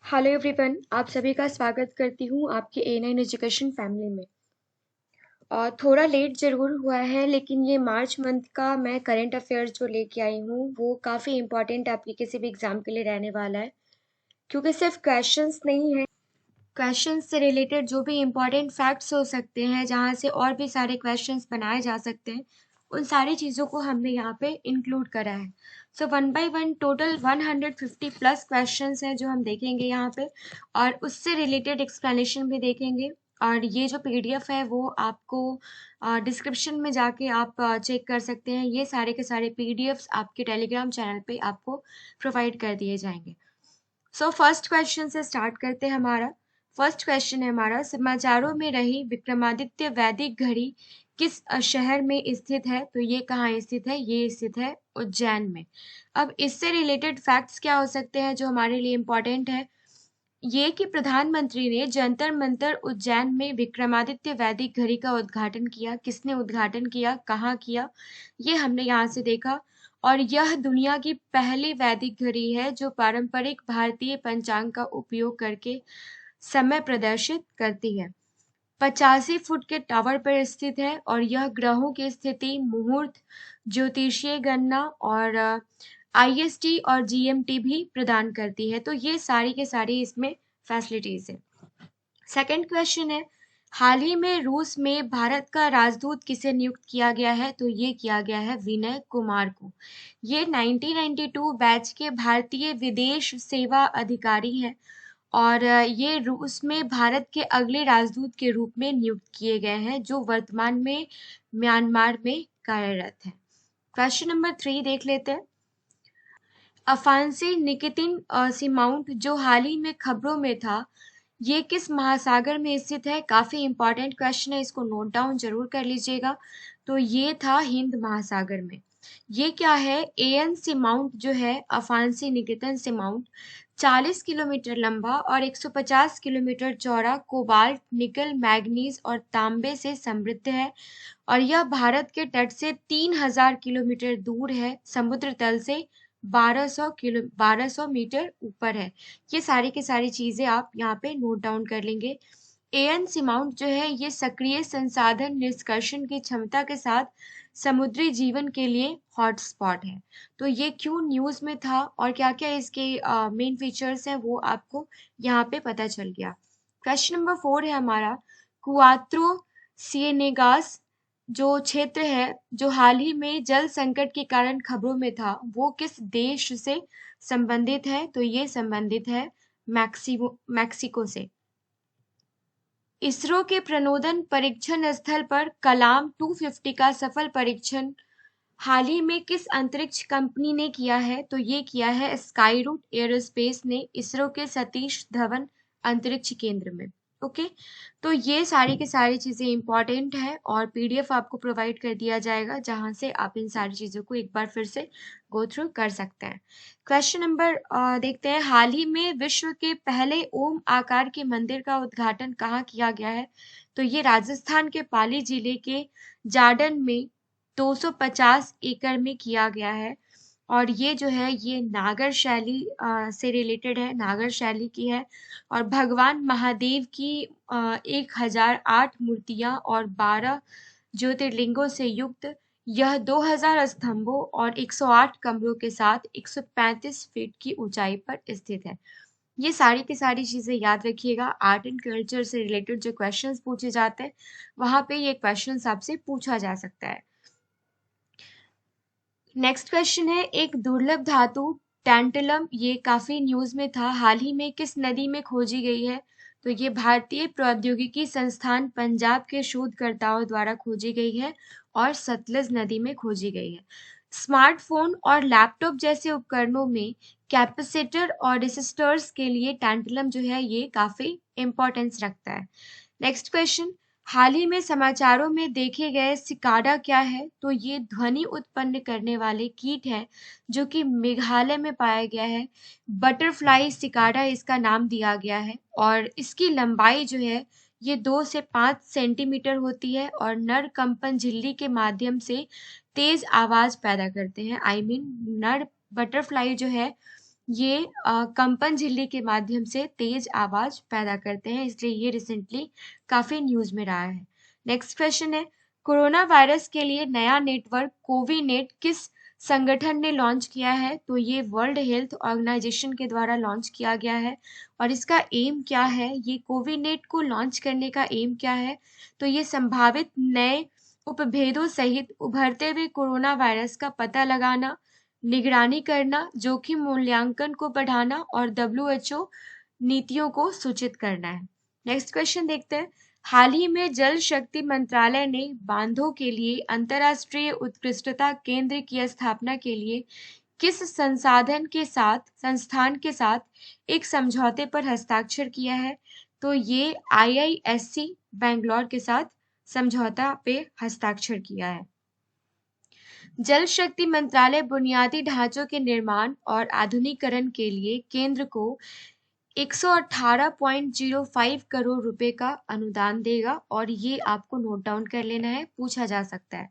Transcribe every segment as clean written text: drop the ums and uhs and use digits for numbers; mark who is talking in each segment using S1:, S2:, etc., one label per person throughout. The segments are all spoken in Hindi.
S1: हेलो एवरीवन, आप सभी का स्वागत करती हूँ आपके A9 एजुकेशन फैमिली में। और थोड़ा लेट ज़रूर हुआ है, लेकिन ये मार्च मंथ का मैं करंट अफेयर्स जो लेके आई हूँ वो काफ़ी इम्पोर्टेंट आपके किसी भी एग्ज़ाम के लिए रहने वाला है। क्योंकि सिर्फ क्वेश्चंस नहीं है, क्वेश्चंस से रिलेटेड जो भी इम्पोर्टेंट फैक्ट्स हो सकते हैं, जहाँ से और भी सारे क्वेश्चंस बनाए जा सकते हैं, उन सारी चीज़ों को हमने यहाँ पे इंक्लूड करा है। So one by one total 150 plus questions हैं जो हम देखेंगे यहाँ पे, और उससे रिलेटेड एक्सप्लेनेशन भी देखेंगे। और ये जो पीडीएफ है वो आपको डिस्क्रिप्शन में जाके आप चेक कर सकते हैं। ये सारे के सारे पीडीएफ्स आपके टेलीग्राम चैनल पे आपको प्रोवाइड कर दिए जाएंगे। सो फर्स्ट क्वेश्चन से स्टार्ट करते हैं हमारा। फर्स्ट क्वेश्चन है हमारा, समाचारों में रही विक्रमादित्य वैदिक घड़ी किस शहर में स्थित है? तो ये कहाँ स्थित है? ये स्थित है उज्जैन में। अब इससे रिलेटेड फैक्ट्स क्या हो सकते हैं जो हमारे लिए इम्पोर्टेंट है? ये कि प्रधानमंत्री ने जंतर मंतर उज्जैन में विक्रमादित्य वैदिक घड़ी का उद्घाटन किया। किसने उद्घाटन किया, कहाँ किया, ये हमने यहाँ से देखा। और यह दुनिया की पहली वैदिक घड़ी है जो पारंपरिक भारतीय पंचांग का उपयोग करके समय प्रदर्शित करती है। 85 फुट के टावर पर स्थित है और यह ग्रहों की स्थिति, मुहूर्त, ज्योतिषीय गणना और आईएसटी और जीएमटी भी प्रदान करती है। तो ये सारी के सारी इसमें फैसिलिटीज है। सेकंड क्वेश्चन है, हाल ही में रूस में भारत का राजदूत किसे नियुक्त किया गया है? तो ये किया गया है विनय कुमार को। ये 1992 बैच के भारतीय विदेश सेवा अधिकारी हैं और ये रूस में भारत के अगले राजदूत के रूप में नियुक्त किए गए हैं, जो वर्तमान में म्यांमार में कार्यरत है। क्वेश्चन नंबर 3 देख लेते हैं। अफांसी निकितिन सीमाउंट जो हाल ही में खबरों में था, ये किस महासागर में स्थित है? काफी इंपॉर्टेंट क्वेश्चन है, इसको नोट डाउन जरूर कर लीजिएगा। तो ये था हिंद महासागर में। ये क्या है? एएन सीमाउंट जो है, अफांसी निकेतन सीमाउंट, 40 किलोमीटर लंबा और 150 किलोमीटर चौड़ा कोबाल्ट, निकल, मैग्नीज और तांबे से समृद्ध है। और यह भारत के तट से 3000 किलोमीटर दूर है, समुद्र तल से 1200 मीटर ऊपर है। ये सारी की सारी चीजें आप यहाँ पे नोट डाउन कर लेंगे। एएन सीमाउंट जो है, ये सक्रिय संसाधन निष्कर्षण की क्षमता के साथ समुद्री जीवन के लिए हॉटस्पॉट है। तो ये क्यों न्यूज में था और क्या क्या इसके मेन फीचर्स हैं वो आपको यहाँ पे पता चल गया। क्वेश्चन नंबर 4 है हमारा, कुआत्रो सिएनेगास जो क्षेत्र है जो हाल ही में जल संकट के कारण खबरों में था, वो किस देश से संबंधित है? तो ये संबंधित है मैक्सिको से। इसरो के प्रणोदन परीक्षण स्थल पर कलाम 250 का सफल परीक्षण हाल ही में किस अंतरिक्ष कंपनी ने किया है? तो ये किया है स्काईरूट एयरोस्पेस ने, इसरो के सतीश धवन अंतरिक्ष केंद्र में। ओके, तो ये सारी की सारी चीजें इंपॉर्टेंट है और पीडीएफ आपको प्रोवाइड कर दिया जाएगा, जहां से आप इन सारी चीजों को एक बार फिर से गो थ्रू कर सकते हैं। क्वेश्चन नंबर देखते हैं, हाल ही में विश्व के पहले ओम आकार के मंदिर का उद्घाटन कहाँ किया गया है? तो ये राजस्थान के पाली जिले के जाडन में 250 एकड़ में किया गया है। और ये जो है, ये नागर शैली से रिलेटेड है, नागर शैली की है। और भगवान महादेव की 1008 मूर्तियां और 12 ज्योतिर्लिंगों से युक्त यह 2000 स्तंभों और 108 कमरों के साथ 135 फीट की ऊंचाई पर स्थित है। ये सारी की सारी चीजें याद रखिएगा। आर्ट एंड कल्चर से रिलेटेड जो क्वेश्चंस पूछे जाते हैं, वहां पे ये क्वेश्चंस आपसे पूछा जा सकता है। नेक्स्ट क्वेश्चन है, एक दुर्लभ धातु टैंटलम, ये काफी न्यूज में था, हाल ही में किस नदी में खोजी गई है? तो ये भारतीय प्रौद्योगिकी संस्थान पंजाब के शोधकर्ताओं द्वारा खोजी गई है और सतलज नदी में खोजी गई है। स्मार्टफोन और लैपटॉप जैसे उपकरणों में कैपेसिटर और रेसिस्टर्स के लिए टैंटलम जो है, ये काफी इंपॉर्टेंस रखता है। नेक्स्ट क्वेश्चन, हाल ही में समाचारों में देखे गए सिकाडा क्या है? तो ये ध्वनि उत्पन्न करने वाले कीट है जो कि मेघालय में पाया गया है। बटरफ्लाई सिकाडा इसका नाम दिया गया है और इसकी लंबाई जो है, ये 2 से 5 सेंटीमीटर होती है और नर कंपन झिल्ली के माध्यम से तेज आवाज पैदा करते हैं। नर बटरफ्लाई जो है, ये कंपन झिल्ली के माध्यम से तेज आवाज पैदा करते हैं, इसलिए ये रिसेंटली काफी न्यूज में रहा है। नेक्स्ट क्वेश्चन है, कोरोना वायरस के लिए नया नेटवर्क कोविनेट किस संगठन ने लॉन्च किया है? तो ये वर्ल्ड हेल्थ ऑर्गेनाइजेशन के द्वारा लॉन्च किया गया है। और इसका एम क्या है? ये कोविनेट को लॉन्च करने का एम क्या है? तो ये संभावित नए उपभेदों सहित उभरते हुए कोरोना वायरस का पता लगाना, निगरानी करना, जोखिम मूल्यांकन को बढ़ाना और WHO नीतियों को सूचित करना है। नेक्स्ट क्वेश्चन देखते हैं, हाल ही में जल शक्ति मंत्रालय ने बांधों के लिए अंतर्राष्ट्रीय उत्कृष्टता केंद्र की स्थापना के लिए किस संस्थान के साथ एक समझौते पर हस्ताक्षर किया है? तो ये IISc बेंगलोर के साथ समझौता पे हस्ताक्षर किया है। जल शक्ति मंत्रालय बुनियादी ढांचों के निर्माण और आधुनिकीकरण के लिए केंद्र को 118.05 करोड़ रुपए का अनुदान देगा, और ये आपको नोट डाउन कर लेना है, पूछा जा सकता है।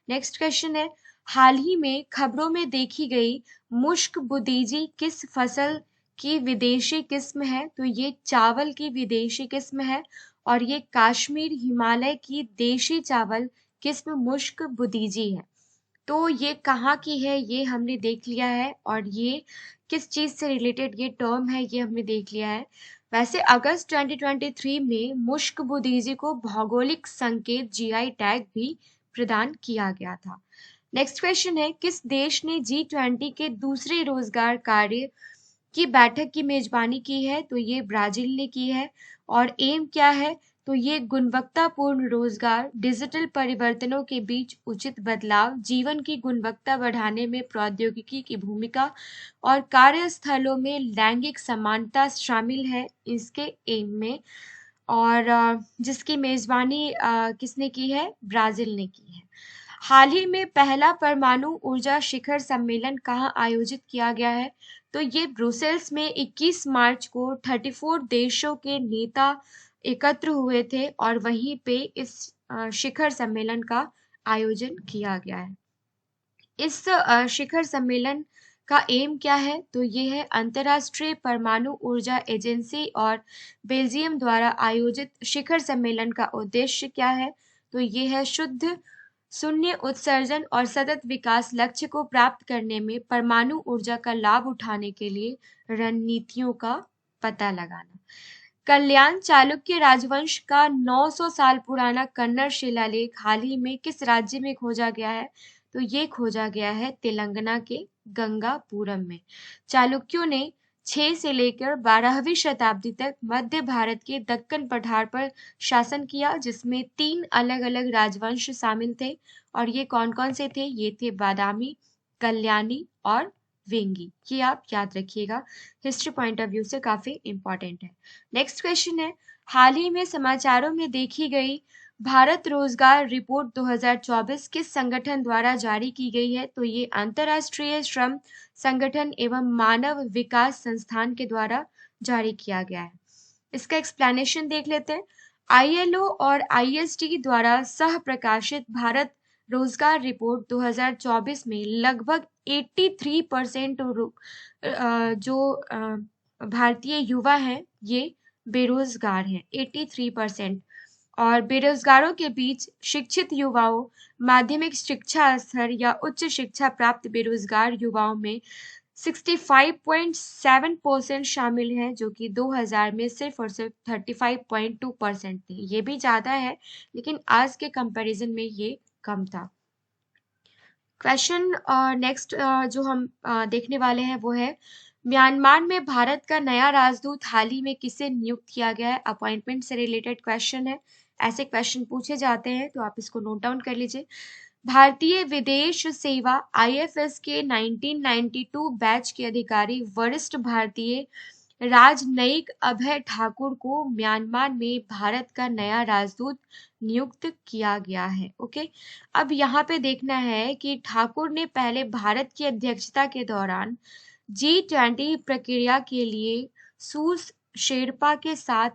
S1: नेक्स्ट क्वेश्चन है, हाल ही में खबरों में देखी गई मुश्क बुदीजी किस फसल की विदेशी किस्म है? तो ये चावल की विदेशी किस्म है, और ये कश्मीर हिमालय की देशी चावल किस्म मुश्क बुदीजी है। तो ये कहाँ की है ये हमने देख लिया है, और ये किस चीज से रिलेटेड ये टर्म है ये हमने देख लिया है। वैसे अगस्त 2023 में मुश्क बुदीजी को भौगोलिक संकेत GI टैग भी प्रदान किया गया था। नेक्स्ट क्वेश्चन है, किस देश ने G20 के दूसरे रोजगार कार्य की बैठक की मेजबानी की है? तो ये ब्राजील ने की है। और एम क्या है? तो ये गुणवत्तापूर्ण रोजगार, डिजिटल परिवर्तनों के बीच उचित बदलाव, जीवन की गुणवत्ता बढ़ाने में प्रौद्योगिकी की भूमिका और कार्यस्थलों में लैंगिक समानता शामिल है इसके एम में। और जिसकी मेजबानी किसने की है? ब्राजील ने की है। हाल ही में पहला परमाणु ऊर्जा शिखर सम्मेलन कहाँ आयोजित किया गया है? तो ये ब्रुसेल्स में 21 मार्च को 34 देशों के नेता एकत्र हुए थे, और वहीं पे इस शिखर सम्मेलन का आयोजन किया गया है। इस शिखर सम्मेलन का एम क्या है? तो ये है अंतर्राष्ट्रीय परमाणु ऊर्जा एजेंसी और बेल्जियम द्वारा आयोजित शिखर सम्मेलन का उद्देश्य क्या है? तो ये है शुद्ध शून्य उत्सर्जन और सतत विकास लक्ष्य को प्राप्त करने में परमाणु ऊर्जा का लाभ उठाने के लिए रणनीतियों का पता लगाना। कल्याण चालुक्य राजवंश का 900 साल पुराना कन्नड़ शिलालेख हाल ही में किस राज्य में खोजा गया है? तो ये खोजा गया है तेलंगाना के गंगापुरम में। चालुक्यों ने 6 से लेकर 12वीं शताब्दी तक मध्य भारत के दक्कन पठार पर शासन किया, जिसमें 3 अलग अलग राजवंश शामिल थे, और ये कौन कौन से थे? ये थे बादामी, कल्याणी और वेंगी। ये आप याद रखिएगा, हिस्ट्री पॉइंट ऑफ व्यू से काफी इंपॉर्टेंट है। नेक्स्ट क्वेश्चन है, हाल ही में समाचारों में देखी गई भारत रोजगार रिपोर्ट 2024 किस संगठन द्वारा जारी की गई है? तो ये अंतर्राष्ट्रीय श्रम संगठन एवं मानव विकास संस्थान के द्वारा जारी किया गया है। इसका एक्सप्लेनेशन देख लेते हैं। ILO और ISD द्वारा सह प्रकाशित भारत रोजगार रिपोर्ट 2024 में लगभग 83% जो भारतीय युवा हैं ये बेरोजगार हैं, 83%। और बेरोजगारों के बीच शिक्षित युवाओं, माध्यमिक शिक्षा स्तर या उच्च शिक्षा प्राप्त बेरोजगार युवाओं में 65.7% शामिल हैं, जो कि 2000 में सिर्फ और सिर्फ 35.2% थे। ये भी ज्यादा है, लेकिन आज के कंपैरिजन में ये कम था। क्वेश्चन नेक्स्ट जो हम देखने वाले हैं वो है, म्यांमार में भारत का नया राजदूत हाल ही में किसे नियुक्त किया गया है? अपॉइंटमेंट से रिलेटेड क्वेश्चन है, ऐसे क्वेश्चन पूछे जाते हैं, तो आप इसको नोट डाउन कर लीजिए। भारतीय विदेश सेवा IFS के 1992 बैच के अधिकारी वरिष्ठ भारतीय राजनयिक अभय ठाकुर को म्यांमार में भारत का नया राजदूत नियुक्त किया गया है। ओके, अब यहाँ पे देखना है कि ठाकुर ने पहले भारत की अध्यक्षता के दौरान G20 प्रक्रिया के लिए सूस शेरपा के साथ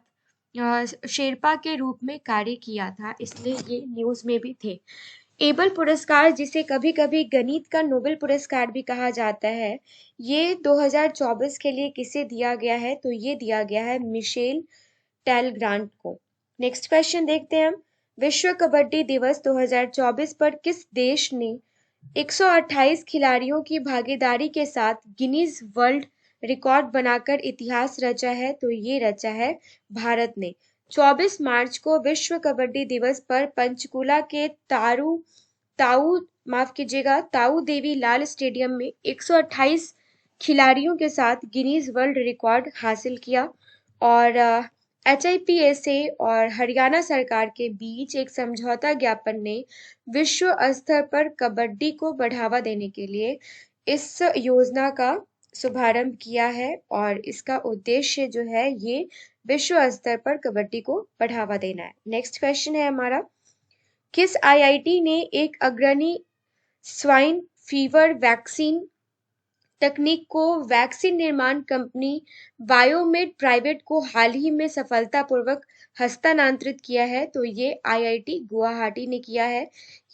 S1: शेरपा के रूप में कार्य किया था, इसलिए ये न्यूज में भी थे। एबल पुरस्कार, जिसे कभी कभी गणित का नोबेल पुरस्कार भी कहा जाता है, ये 2024 के लिए किसे दिया गया है? तो ये दिया गया है मिशेल टेलग्रांट को। नेक्स्ट क्वेश्चन देखते हैं हम। विश्व कबड्डी दिवस 2024 पर किस देश ने 128 खिलाड़ियों की भागीदारी के साथ गिनीज वर्ल्ड रिकॉर्ड बनाकर इतिहास रचा है? तो ये रचा है भारत ने। 24 मार्च को विश्व कबड्डी दिवस पर पंचकुला के ताऊ माफ कीजिएगा ताऊ देवी लाल स्टेडियम में 128 खिलाड़ियों के साथ गिनीज वर्ल्ड रिकॉर्ड हासिल किया। और HIPSA और हरियाणा सरकार के बीच एक समझौता ज्ञापन ने विश्व स्तर पर कबड्डी को बढ़ावा देने के लिए इस योजना का शुभारंभ किया है। और इसका उद्देश्य जो है ये विश्व स्तर पर कबड्डी को बढ़ावा देना है। नेक्स्ट क्वेश्चन है हमारा, किस IIT ने एक अग्रणी स्वाइन फीवर वैक्सीन तकनीक को वैक्सीन निर्माण कंपनी बायोमेड प्राइवेट को हाल ही में सफलतापूर्वक हस्तांतरित किया है? तो ये IIT गुवाहाटी ने किया है।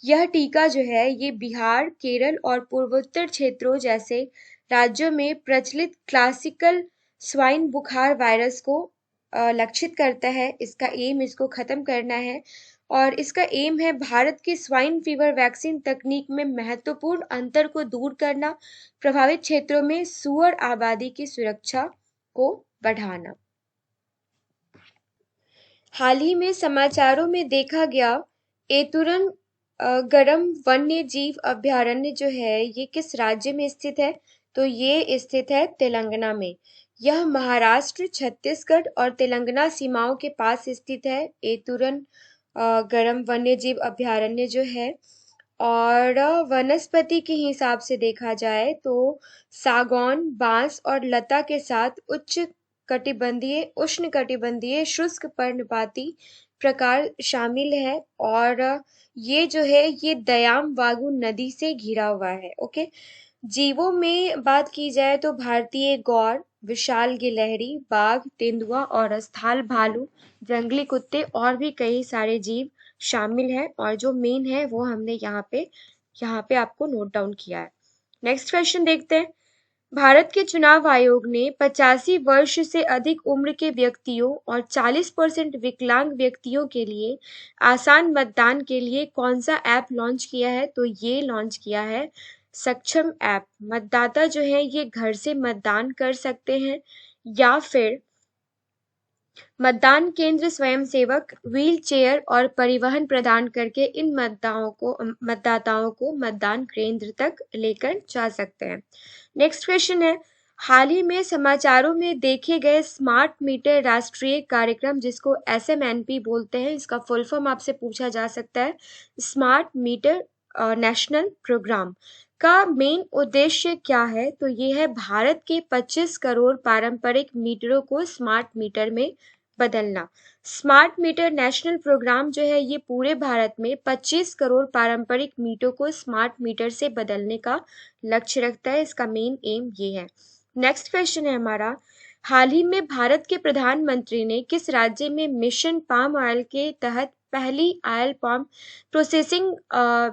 S1: यह टीका जो है ये बिहार, केरल और पूर्वोत्तर क्षेत्रों जैसे राज्यों में प्रचलित क्लासिकल स्वाइन बुखार वायरस को लक्षित करता है। इसका एम इसको खत्म करना है और इसका एम है भारत की स्वाइन फीवर वैक्सीन तकनीक में महत्वपूर्ण अंतर को दूर करना, प्रभावित क्षेत्रों में सुअर आबादी की सुरक्षा को बढ़ाना। हाल ही में समाचारों में देखा गया एतुरन गरम वन्य जीव अभयारण्य जो है ये किस राज्य में स्थित है? तो ये स्थित है तेलंगाना में। यह महाराष्ट्र, छत्तीसगढ़ और तेलंगाना सीमाओं के पास स्थित है। एतुरन गरम वन्य जीव अभयारण्य जो है। और वनस्पति के हिसाब से देखा जाए तो सागौन, बांस और लता के साथ उष्ण कटिबंधीय शुष्क पर्णपाती प्रकार शामिल है। और ये जो है ये दयाम वागु नदी से घिरा हुआ है। ओके, जीवों में बात की जाए तो भारतीय गौर, विशाल गिलहरी, बाघ, तेंदुआ और स्थाल भालू, जंगली कुत्ते और भी कई सारे जीव शामिल हैं। और जो मेन है वो हमने यहाँ पे आपको नोट डाउन किया है। नेक्स्ट क्वेश्चन देखते हैं। भारत के चुनाव आयोग ने 85 वर्ष से अधिक उम्र के व्यक्तियों और 40% विकलांग व्यक्तियों के लिए आसान मतदान के लिए कौन सा ऐप लॉन्च किया है? तो ये लॉन्च किया है सक्षम ऐप। मतदाता जो है ये घर से मतदान कर सकते हैं या फिर मतदान केंद्र स्वयंसेवक व्हील चेयर और परिवहन प्रदान करके इन मतदाताओं को मतदान केंद्र तक लेकर जा सकते हैं। नेक्स्ट क्वेश्चन है, हाल ही में समाचारों में देखे गए स्मार्ट मीटर राष्ट्रीय कार्यक्रम जिसको SMNP बोलते हैं, इसका फुल फॉर्म आपसे पूछा जा सकता है। स्मार्ट मीटर नेशनल प्रोग्राम का मेन उद्देश्य क्या है? तो ये है भारत के 25 करोड़ पारंपरिक मीटरों को स्मार्ट मीटर में बदलना। स्मार्ट मीटर नेशनल प्रोग्राम जो है ये पूरे भारत में 25 करोड़ पारंपरिक मीटरों को स्मार्ट मीटर से बदलने का लक्ष्य रखता है। इसका मेन एम ये है। नेक्स्ट क्वेश्चन है हमारा, हाल ही में भारत के प्रधानमंत्री ने किस राज्य में मिशन पाम ऑयल के तहत पहली ऑयल पाम प्रोसेसिंग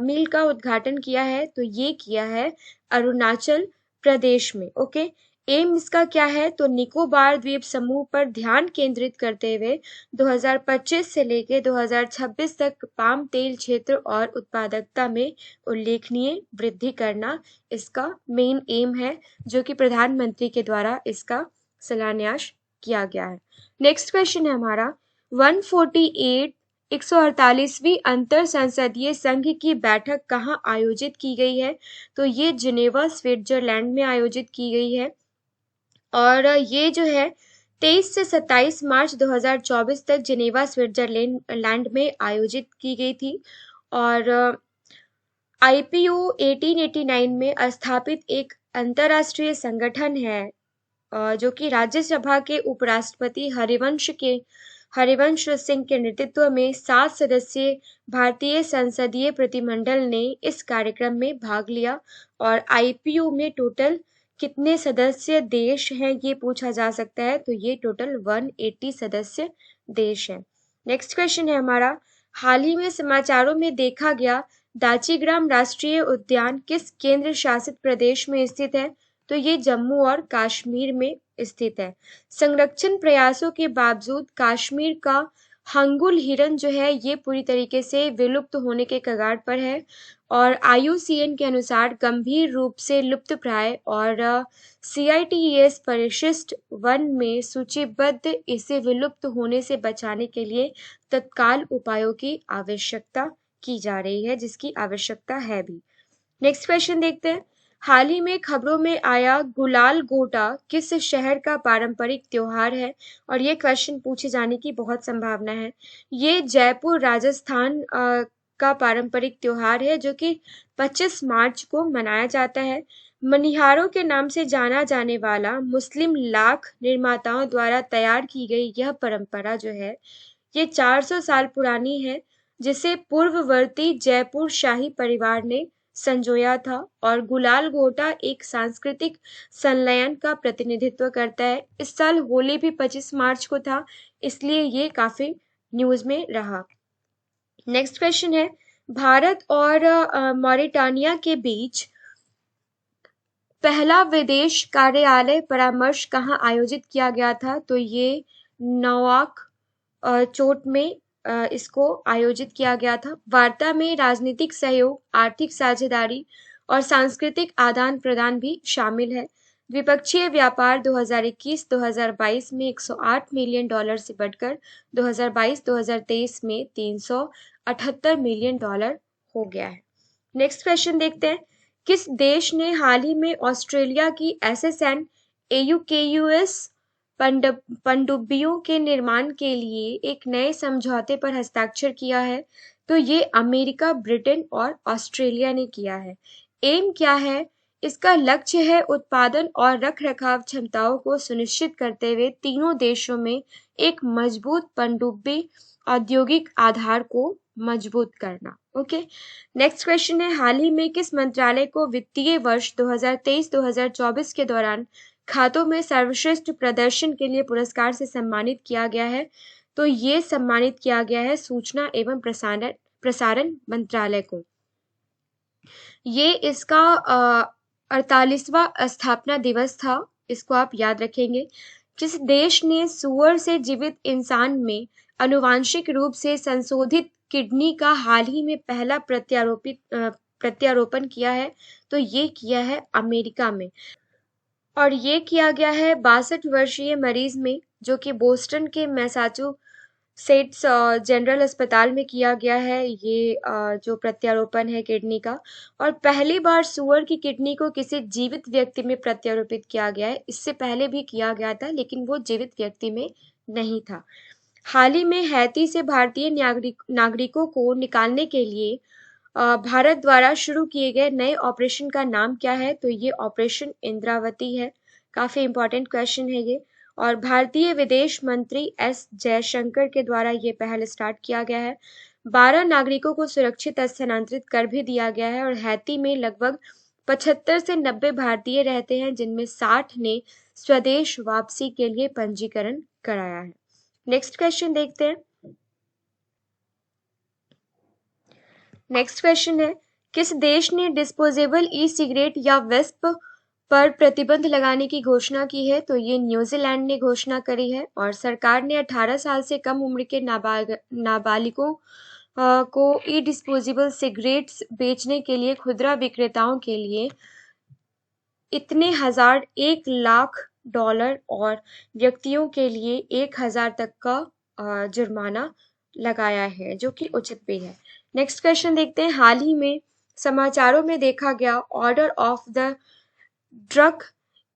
S1: मिल का उद्घाटन किया है? तो ये किया है अरुणाचल प्रदेश में। ओके, एम इसका क्या है? तो निकोबार द्वीप समूह पर ध्यान केंद्रित करते हुए 2025 से लेकर 2026 तक पाम तेल क्षेत्र और उत्पादकता में उल्लेखनीय वृद्धि करना इसका मेन एम है, जो कि प्रधानमंत्री के द्वारा इसका शिलान्यास किया गया है। नेक्स्ट क्वेश्चन है हमारा, 148वीं अंतर संसदीय संघ की बैठक कहाँ आयोजित की गई है? तो ये जिनेवा स्विट्जरलैंड में आयोजित की गई है। और ये जो है 23 से 27 मार्च 2024 तक जिनेवा स्विट्जरलैंड में आयोजित की गई थी। और IPO 1889 में स्थापित एक अंतरराष्ट्रीय संगठन है जो कि राज्यसभा के उपराष्ट्रपति हरिवंश सिंह के नेतृत्व में 7 सदस्यीय भारतीय संसदीय प्रतिनिधिमंडल ने इस कार्यक्रम में भाग लिया। और IPO में टोटल कितने सदस्य देश हैं ये पूछा जा सकता है, तो ये टोटल 180 सदस्य देश हैं। नेक्स्ट क्वेश्चन है हमारा, हाल ही में समाचारों में देखा गया दाचीग्राम राष्ट्रीय उद्यान किस केंद्र शासित प्रदेश में स्थित है? तो ये जम्मू और कश्मीर में स्थित है। संरक्षण प्रयासों के बावजूद कश्मीर का हंगुल हिरन जो है ये पूरी तरीके से विलुप्त होने के कगार पर है और IUCN के अनुसार गंभीर रूप से लुप्तप्राय और CITES परिशिष्ट वन में सूचीबद्ध इसे विलुप्त होने से बचाने के लिए तत्काल उपायों की आवश्यकता की जा रही है, जिसकी आवश्यकता है भी। नेक्स्ट क्वेश्चन देखते हैं। हाल ही में खबरों में आया गुलाल गोटा किस शहर का पारंपरिक त्योहार है? और ये क्वेश्चन पूछे जाने की बहुत संभावना है। ये जयपुर राजस्थान का पारंपरिक त्योहार है जो कि 25 मार्च को मनाया जाता है। मनिहारों के नाम से जाना जाने वाला मुस्लिम लाख निर्माताओं द्वारा तैयार की गई यह परंपरा जो है ये 400 साल पुरानी है, जिसे पूर्ववर्ती जयपुर शाही परिवार ने संजोया था और गुलाल गोटा एक सांस्कृतिक संलयन का प्रतिनिधित्व करता है। इस साल होली भी 25 मार्च को था, इसलिए ये काफी न्यूज में रहा। नेक्स्ट क्वेश्चन है, भारत और मॉरिटानिया के बीच पहला विदेश कार्यालय परामर्श कहाँ आयोजित किया गया था? तो ये नोआक चोट में इसको आयोजित किया गया था। वार्ता में राजनीतिक सहयोग, आर्थिक साझेदारी और सांस्कृतिक आदान प्रदान भी शामिल है। द्विपक्षीय व्यापार 2021-2022 में $108 मिलियन से बढ़कर 2022-2023 में $378 मिलियन हो गया है। नेक्स्ट क्वेश्चन देखते हैं। किस देश ने हाल ही में ऑस्ट्रेलिया की SSN AUKUS पनडुब्बियों के निर्माण के लिए एक नए समझौते पर हस्ताक्षर किया है? तो ये अमेरिका, ब्रिटेन और ऑस्ट्रेलिया ने किया है। एम क्या है? इसका लक्ष्य है उत्पादन और रखरखाव क्षमताओं को सुनिश्चित करते हुए तीनों देशों में एक मजबूत पनडुब्बी औद्योगिक आधार को मजबूत करना। ओके, नेक्स्ट क्वेश्चन है, हाल ही में किस मंत्रालय को वित्तीय वर्ष 2023-2024 के दौरान खातों में सर्वश्रेष्ठ प्रदर्शन के लिए पुरस्कार से सम्मानित किया गया है? तो ये सम्मानित किया गया है सूचना एवं प्रसारण मंत्रालय को। ये इसका 48वां स्थापना दिवस था, इसको आप याद रखेंगे। किस देश ने सुअर से जीवित इंसान में आनुवांशिक रूप से संशोधित किडनी का हाल ही में पहला प्रत्यारोपण किया है? तो ये किया है अमेरिका में और ये किया गया है 62 वर्षीय मरीज में, जो कि बोस्टन के मैसाचुसेट्स जनरल अस्पताल में किया गया है। ये जो प्रत्यारोपण है किडनी का, और पहली बार सुअर की किडनी को किसी जीवित व्यक्ति में प्रत्यारोपित किया गया है। इससे पहले भी किया गया था लेकिन वो जीवित व्यक्ति में नहीं था। हाल ही में हैती से भारतीय नागरिकों को निकालने के लिए भारत द्वारा शुरू किए गए नए ऑपरेशन का नाम क्या है? तो ये ऑपरेशन इंद्रावती है। काफी इंपॉर्टेंट क्वेश्चन है ये। और भारतीय विदेश मंत्री एस जयशंकर के द्वारा ये पहल स्टार्ट किया गया है। 12 नागरिकों को सुरक्षित स्थानांतरित कर भी दिया गया है और हैती में लगभग 75 से 90 भारतीय रहते हैं, जिनमें 60 ने स्वदेश वापसी के लिए पंजीकरण कराया है। नेक्स्ट क्वेश्चन देखते हैं। नेक्स्ट क्वेश्चन है, किस देश ने डिस्पोजेबल ई सिगरेट या वेस्प पर प्रतिबंध लगाने की घोषणा की है? तो ये न्यूजीलैंड ने घोषणा करी है और सरकार ने 18 साल से कम उम्र के नाबालिगों को ई डिस्पोजेबल सिगरेट्स बेचने के लिए खुदरा विक्रेताओं के लिए इतने $1 लाख और व्यक्तियों के लिए 1,000 तक का जुर्माना लगाया है, जो कि उचित भी है। नेक्स्ट क्वेश्चन देखते हैं। हाल ही में समाचारों में देखा गया order of the drug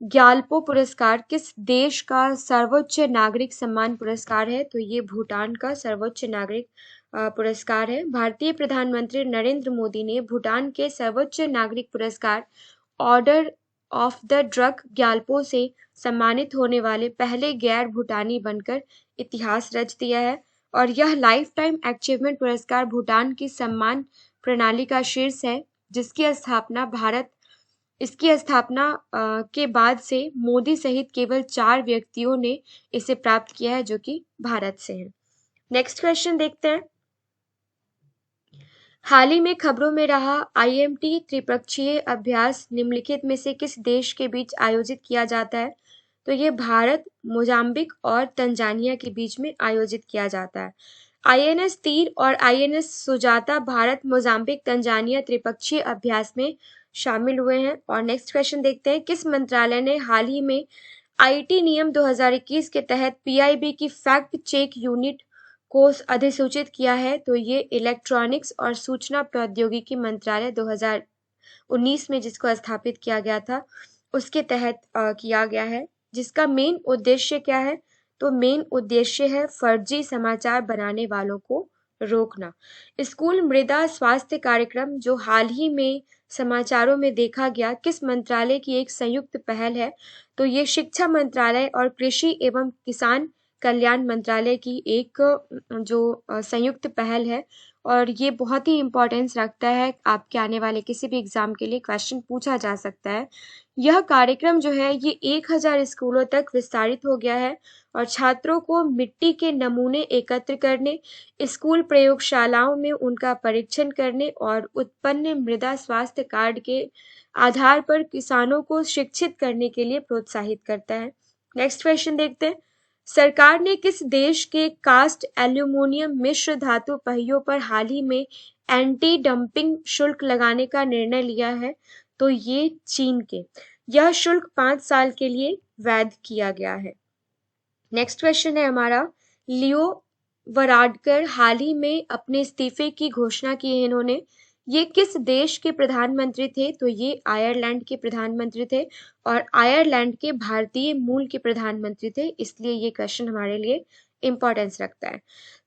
S1: Gyalpo पुरस्कार किस देश का सर्वोच्च नागरिक सम्मान पुरस्कार है? तो ये भूटान का सर्वोच्च नागरिक पुरस्कार है। भारतीय प्रधानमंत्री नरेंद्र मोदी ने भूटान के सर्वोच्च नागरिक पुरस्कार order of the drug Gyalpo से सम्मानित होने वाले पहले गैर भूटानी बनकर इतिहास रच दिया है और यह लाइफ टाइम अचीवमेंट पुरस्कार भूटान की सम्मान प्रणाली का शीर्ष है, जिसकी स्थापना के बाद से मोदी सहित केवल 4 व्यक्तियों ने इसे प्राप्त किया है, जो कि भारत से हैं। नेक्स्ट क्वेश्चन देखते हैं। हाल ही में खबरों में रहा IMT त्रिपक्षीय अभ्यास निम्नलिखित में से किस देश के बीच आयोजित किया जाता है? तो ये भारत, मोजाम्बिक और तंजानिया के बीच में आयोजित किया जाता है। INS तीर और INS Sujata Bharat, Mozambique, Tanzania त्रिपक्षीय अभ्यास में शामिल हुए हैं। और नेक्स्ट क्वेश्चन देखते हैं, किस मंत्रालय ने हाल ही में IT नियम 2021 के तहत PIB की फैक्ट चेक यूनिट को अधिसूचित किया है? तो ये इलेक्ट्रॉनिक्स और सूचना प्रौद्योगिकी मंत्रालय 2019 में जिसको स्थापित किया गया था, उसके तहत किया गया है। जिसका मेन उद्देश्य क्या है? तो मेन उद्देश्य है फर्जी समाचार बनाने वालों को रोकना। स्कूल मृदा स्वास्थ्य कार्यक्रम जो हाल ही में समाचारों में देखा गया, किस मंत्रालय की एक संयुक्त पहल है? तो ये शिक्षा मंत्रालय और कृषि एवं किसान कल्याण मंत्रालय की एक जो संयुक्त पहल है, और ये बहुत ही इम्पोर्टेंस रखता है। आपके आने वाले किसी भी एग्जाम के लिए क्वेश्चन पूछा जा सकता है। यह कार्यक्रम जो है ये 1000 स्कूलों तक विस्तारित हो गया है और छात्रों को मिट्टी के नमूने एकत्र करने, स्कूल प्रयोगशालाओं में उनका परीक्षण करने और उत्पन्न मृदा स्वास्थ्य कार्ड के आधार पर किसानों को शिक्षित करने के लिए प्रोत्साहित करता है। नेक्स्ट क्वेश्चन देखते हैं, सरकार ने किस देश के कास्ट एल्यूमीनियम मिश्र धातु पहियों पर हाल ही में एंटी डंपिंग शुल्क लगाने का निर्णय लिया है? तो ये चीन के। यह शुल्क 5 साल के लिए वैध किया गया है। नेक्स्ट क्वेश्चन है हमारा, लियो वराडकर हाल ही में अपने इस्तीफे की घोषणा की है इन्होंने। ये किस देश के प्रधानमंत्री थे? तो ये आयरलैंड के प्रधानमंत्री थे और आयरलैंड के भारतीय मूल के प्रधानमंत्री थे, इसलिए ये क्वेश्चन हमारे लिए इंपॉर्टेंस रखता है।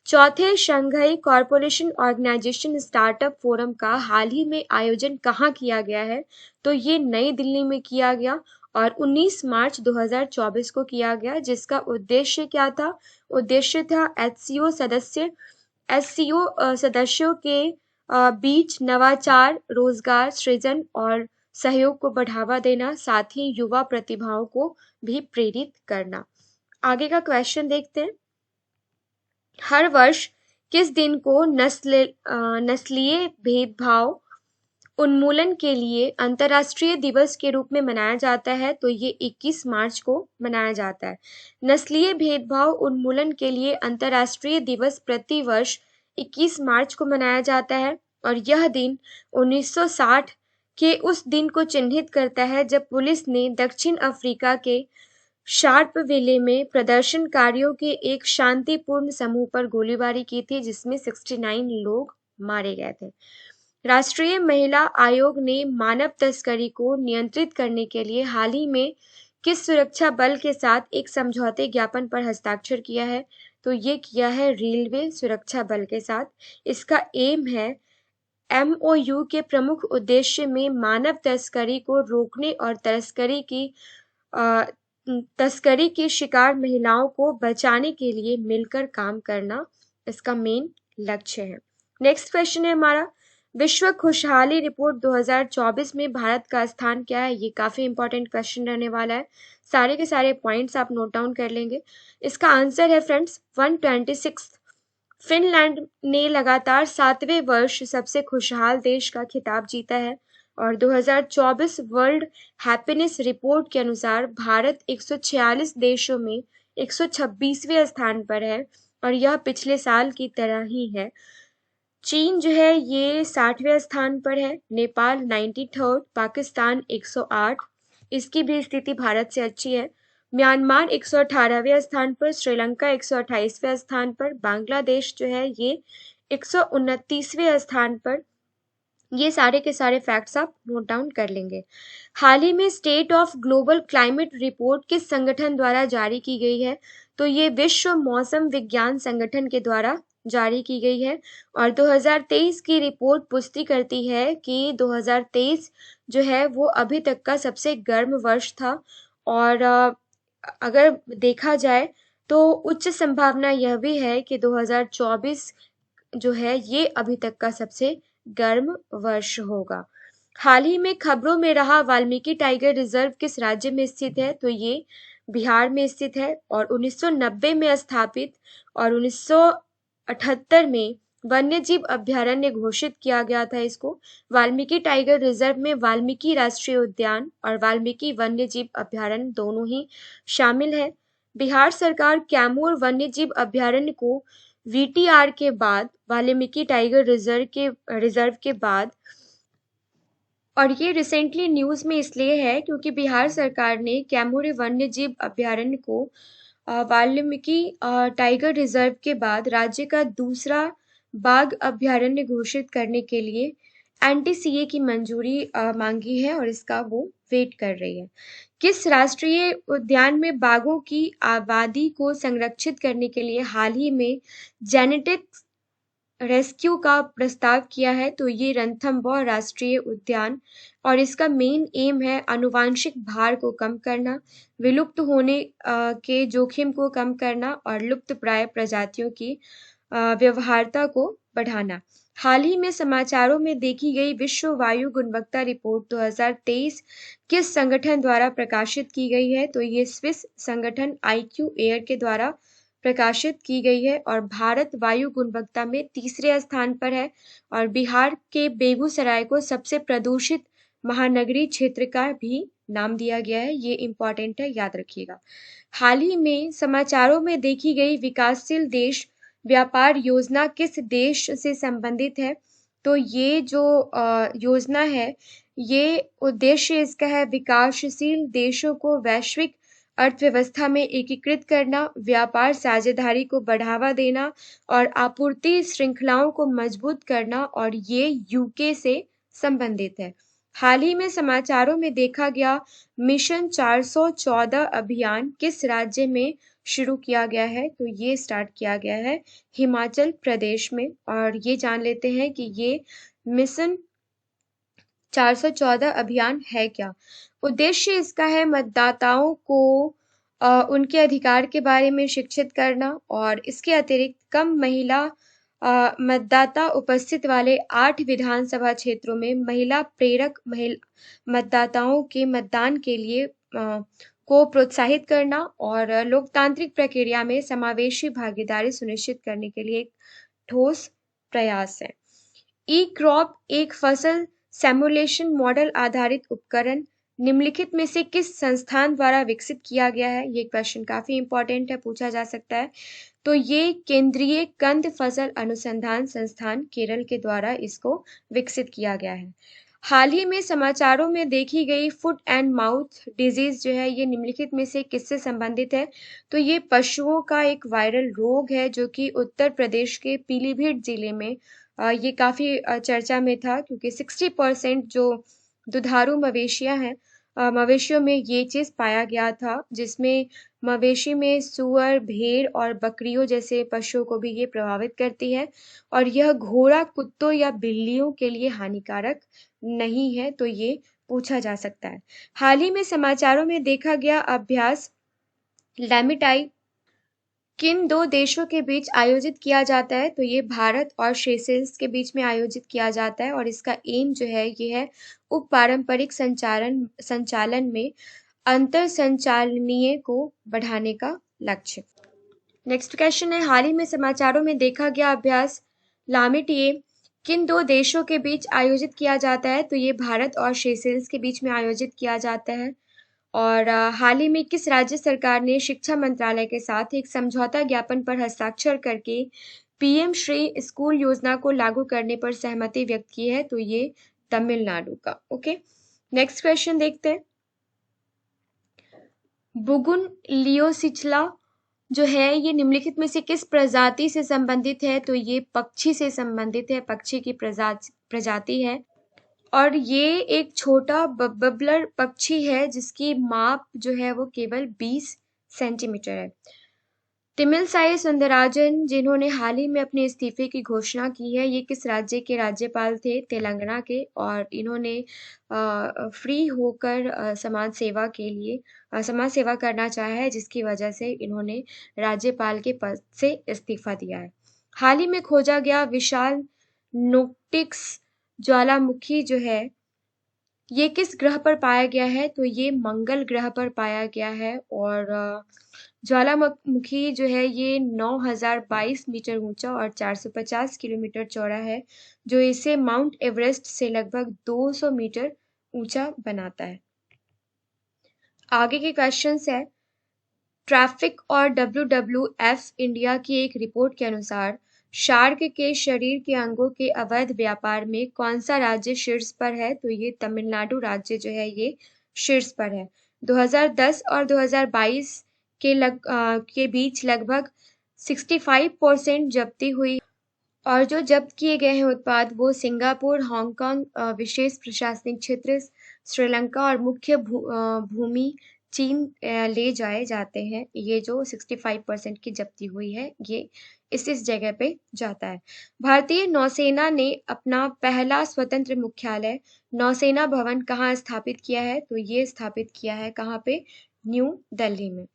S1: चौथे Shanghai corporation organisation startup forum का हाल ही में आयोजन कहाँ किया गया है? तो ये नई दिल्ली में किया गया और 19 मार्च 2024 को किया गया। जिसका उद्देश्य क्या था? उद्देश्य था एससीओ सदस्यों के बीच नवाचार, रोजगार सृजन और सहयोग को बढ़ावा देना, साथ ही युवा प्रतिभाओं को भी प्रेरित करना। आगे का क्वेश्चन देखते हैं, हर वर्ष किस दिन को नस्लीय भेदभाव उन्मूलन के लिए अंतर्राष्ट्रीय दिवस के रूप में मनाया जाता है? तो ये 21 मार्च को मनाया जाता है। नस्लीय भेदभाव उन्मूलन के लिए अंतर्राष्ट्रीय दिवस प्रति वर्ष 21 मार्च को मनाया जाता है और यह दिन 1960 के उस दिन को चिन्हित करता है जब पुलिस ने दक्षिण अफ्रीका के शार्पविले में प्रदर्शनकारियों के एक शांतिपूर्ण समूह पर गोलीबारी की थी, जिसमें 69 लोग मारे गए थे। राष्ट्रीय महिला आयोग ने मानव तस्करी को नियंत्रित करने के लिए हाल ही में किस सुरक्षा बल के साथ एक समझौते ज्ञापन पर हस्ताक्षर किया है? तो ये किया है रेलवे सुरक्षा बल के साथ। इसका एम है MOU के प्रमुख उद्देश्य में मानव तस्करी को रोकने और तस्करी की शिकार महिलाओं को बचाने के लिए मिलकर काम करना इसका मेन लक्ष्य है। नेक्स्ट क्वेश्चन है हमारा, विश्व खुशहाली रिपोर्ट 2024 में भारत का स्थान क्या है? ये काफी इंपॉर्टेंट क्वेश्चन रहने वाला है, सारे के सारे पॉइंट्स आप नोट डाउन कर लेंगे। इसका आंसर है फ्रेंड्स 126। फिनलैंड ने लगातार 7वें वर्ष सबसे खुशहाल देश का खिताब जीता है और 2024 वर्ल्ड हैप्पीनेस रिपोर्ट के अनुसार भारत 146 देशों में 126वें स्थान पर है और यह पिछले साल की तरह ही है। चीन जो है ये 60वें स्थान पर है, नेपाल 93rd, पाकिस्तान 108, इसकी भी स्थिति भारत से अच्छी है। म्यांमार 118वें स्थान पर, श्रीलंका 128वें स्थान पर, बांग्लादेश जो है ये 129वें स्थान पर। ये सारे के सारे फैक्ट्स आप नोट डाउन कर लेंगे। हाल ही में state of global climate report किस संगठन द्वारा जारी की गई है? तो ये विश्व मौसम विज्ञान संगठन के द्वारा जारी की गई है और 2023 की रिपोर्ट पुष्टि करती है कि 2023 जो है वो अभी तक का सबसे गर्म वर्ष था और अगर देखा जाए तो उच्च संभावना यह भी है कि 2024 जो है ये अभी तक का सबसे गर्म वर्ष होगा। हाल ही में खबरों में रहा वाल्मीकि टाइगर रिजर्व किस राज्य में स्थित है? तो ये बिहार में स्थित है और 1990 में स्थापित और 1978 में वन्यजीव अभयारण्य घोषित किया गया था इसको। वाल्मीकि टाइगर रिजर्व में वाल्मीकि राष्ट्रीय उद्यान और वाल्मीकि वन्यजीव अभयारण्य दोनों ही शामिल है। बिहार सरकार कैमूर वन्यजीव अभयारण्य को वीटीआर के बाद, वाल्मीकि टाइगर रिजर्व के बाद, और ये रिसेंटली न्यूज में इसलिए है क्योंकि बिहार सरकार ने कैमूर वन्यजीव अभयारण्य को वाल्मीकि टाइगर रिजर्व के बाद राज्य का दूसरा बाघ अभयारण्य घोषित करने के लिए एनटीसीए की मंजूरी मांगी है और इसका वो वेट कर रही है। किस राष्ट्रीय उद्यान में बाघों की आबादी को संरक्षित करने के लिए हाल ही में जेनेटिक रेस्क्यू का प्रस्ताव किया है? तो ये रणथंभौर राष्ट्रीय उद्यान, और इसका मेन एम है आनुवांशिक भार को कम करना, विलुप्त होने के जोखिम को कम करना और लुप्तप्राय प्रजातियों की व्यवहार्यता को बढ़ाना। हाल ही में समाचारों में देखी गई विश्व वायु गुणवत्ता रिपोर्ट 2023 किस संगठन द्वारा प्रकाशित की गई है? तो ये स्विस संगठन IQ एयर के द्वारा प्रकाशित की गई है और भारत वायु गुणवत्ता में तीसरे स्थान पर है और बिहार के बेगूसराय को सबसे प्रदूषित महानगरीय क्षेत्र का भी नाम दिया गया है। ये इम्पोर्टेंट है, याद रखिएगा। हाल ही में समाचारों में देखी गई विकासशील देश व्यापार योजना किस देश से संबंधित है? तो ये जो योजना है, ये उद्देश्य इसका है विकासशील देशों को वैश्विक अर्थव्यवस्था में एकीकृत करना, व्यापार साझेदारी को बढ़ावा देना और आपूर्ति श्रृंखलाओं को मजबूत करना, और ये यूके से संबंधित है। हाल ही में समाचारों में देखा गया मिशन 414 अभियान किस राज्य में शुरू किया गया है? तो ये स्टार्ट किया गया है हिमाचल प्रदेश में। और ये जान लेते हैं कि ये मिशन 414 अभियान है क्या। उद्देश्य इसका है मतदाताओं को उनके अधिकार के बारे में शिक्षित करना और इसके अतिरिक्त कम महिला मतदाता उपस्थित वाले 8 विधानसभा क्षेत्रों में महिला प्रेरक मतदाताओं के मतदान के लिए को प्रोत्साहित करना और लोकतांत्रिक प्रक्रिया में समावेशी भागीदारी सुनिश्चित करने के लिए एक ठोस प्रयास है। ई क्रॉप एक फसल सिमुलेशन मॉडल आधारित उपकरण निम्नलिखित में से किस संस्थान द्वारा विकसित किया गया है? ये क्वेश्चन काफी इंपॉर्टेंट है, पूछा जा सकता है। तो ये केंद्रीय कंद फसल अनुसंधान संस्थान केरल के द्वारा इसको विकसित किया गया है। हाल ही में समाचारों में देखी गई फुट एंड माउथ डिजीज जो है, ये निम्नलिखित में से किससे संबंधित है? तो ये पशुओं का एक वायरल रोग है जो कि उत्तर प्रदेश के पीलीभीत जिले में ये काफी चर्चा में था क्योंकि 60% जो दुधारू मवेशियां हैं, मवेशियों में ये चीज पाया गया था, जिसमें मवेशी में सुअर, भेड़ और बकरियों जैसे पशुओं को भी ये प्रभावित करती है और यह घोड़ा, कुत्तों या बिल्लियों के लिए हानिकारक नहीं है। तो ये पूछा जा सकता है। हाल ही में समाचारों में देखा गया अभ्यास लैमिटाई किन 2 देशों के बीच आयोजित किया जाता है? तो ये भारत और सेशेल्स के बीच में आयोजित किया जाता है और इसका एम जो है ये है उप पारंपरिक संचालन में अंतर संचालनीय को बढ़ाने का लक्ष्य। नेक्स्ट क्वेश्चन है, हाल ही में समाचारों में देखा गया अभ्यास लामिटिए किन 2 देशों के बीच आयोजित किया जाता है? तो ये भारत और सेशेल्स के बीच में आयोजित किया जाता है। और हाल ही में किस राज्य सरकार ने शिक्षा मंत्रालय के साथ एक समझौता ज्ञापन पर हस्ताक्षर करके पीएम श्री स्कूल योजना को लागू करने पर सहमति व्यक्त की है? तो ये तमिलनाडु का। ओके, नेक्स्ट क्वेश्चन देखते हैं। बुगुन लियोसिचला जो है ये निम्नलिखित में से किस प्रजाति से संबंधित है? तो ये पक्षी से संबंधित है, पक्षी की प्रजाति है और ये एक छोटा बबलर पक्षी है जिसकी माप जो है वो केवल 20 सेंटीमीटर है। तमिलसाई सुंदरराजन जिन्होंने हाल ही में अपने इस्तीफे की घोषणा की है, ये किस राज्य के राज्यपाल थे? तेलंगाना के, और इन्होंने फ्री होकर समाज सेवा करना चाहा है जिसकी वजह से इन्होंने राज्यपाल के पद से इस्तीफा दिया है। हाल ही में खोजा गया विशाल नोक्टिक्स ज्वालामुखी जो है ये किस ग्रह पर पाया गया है? तो ये मंगल ग्रह पर पाया गया है और ज्वालामुखी जो है ये 9022 मीटर ऊंचा और 450 किलोमीटर चौड़ा है, जो इसे माउंट एवरेस्ट से लगभग 200 मीटर ऊंचा बनाता है। आगे के क्वेश्चंस है, ट्रैफिक और WWF इंडिया की एक रिपोर्ट के अनुसार शार्क के शरीर के अंगों के अवैध व्यापार में कौन सा राज्य शीर्ष पर है? तो ये तमिलनाडु राज्य जो है ये शीर्ष पर है। 2010 और 2022 के बीच लगभग 65% जब्ती हुई और जो जब्त किए गए हैं उत्पाद वो सिंगापुर, हांगकांग, विशेष प्रशासनिक क्षेत्र श्रीलंका और मुख्य भूमि चीन ले जाए जाते हैं। ये जो 65% की जब्ती हुई है ये इस जगह पे जाता है। भारतीय नौसेना ने अपना पहला स्वतंत्र मुख्यालय नौसेना भवन कहाँ स्थापित किया है? तो ये स्थापित किया है कहाँ पे? न्यू दिल्ली में।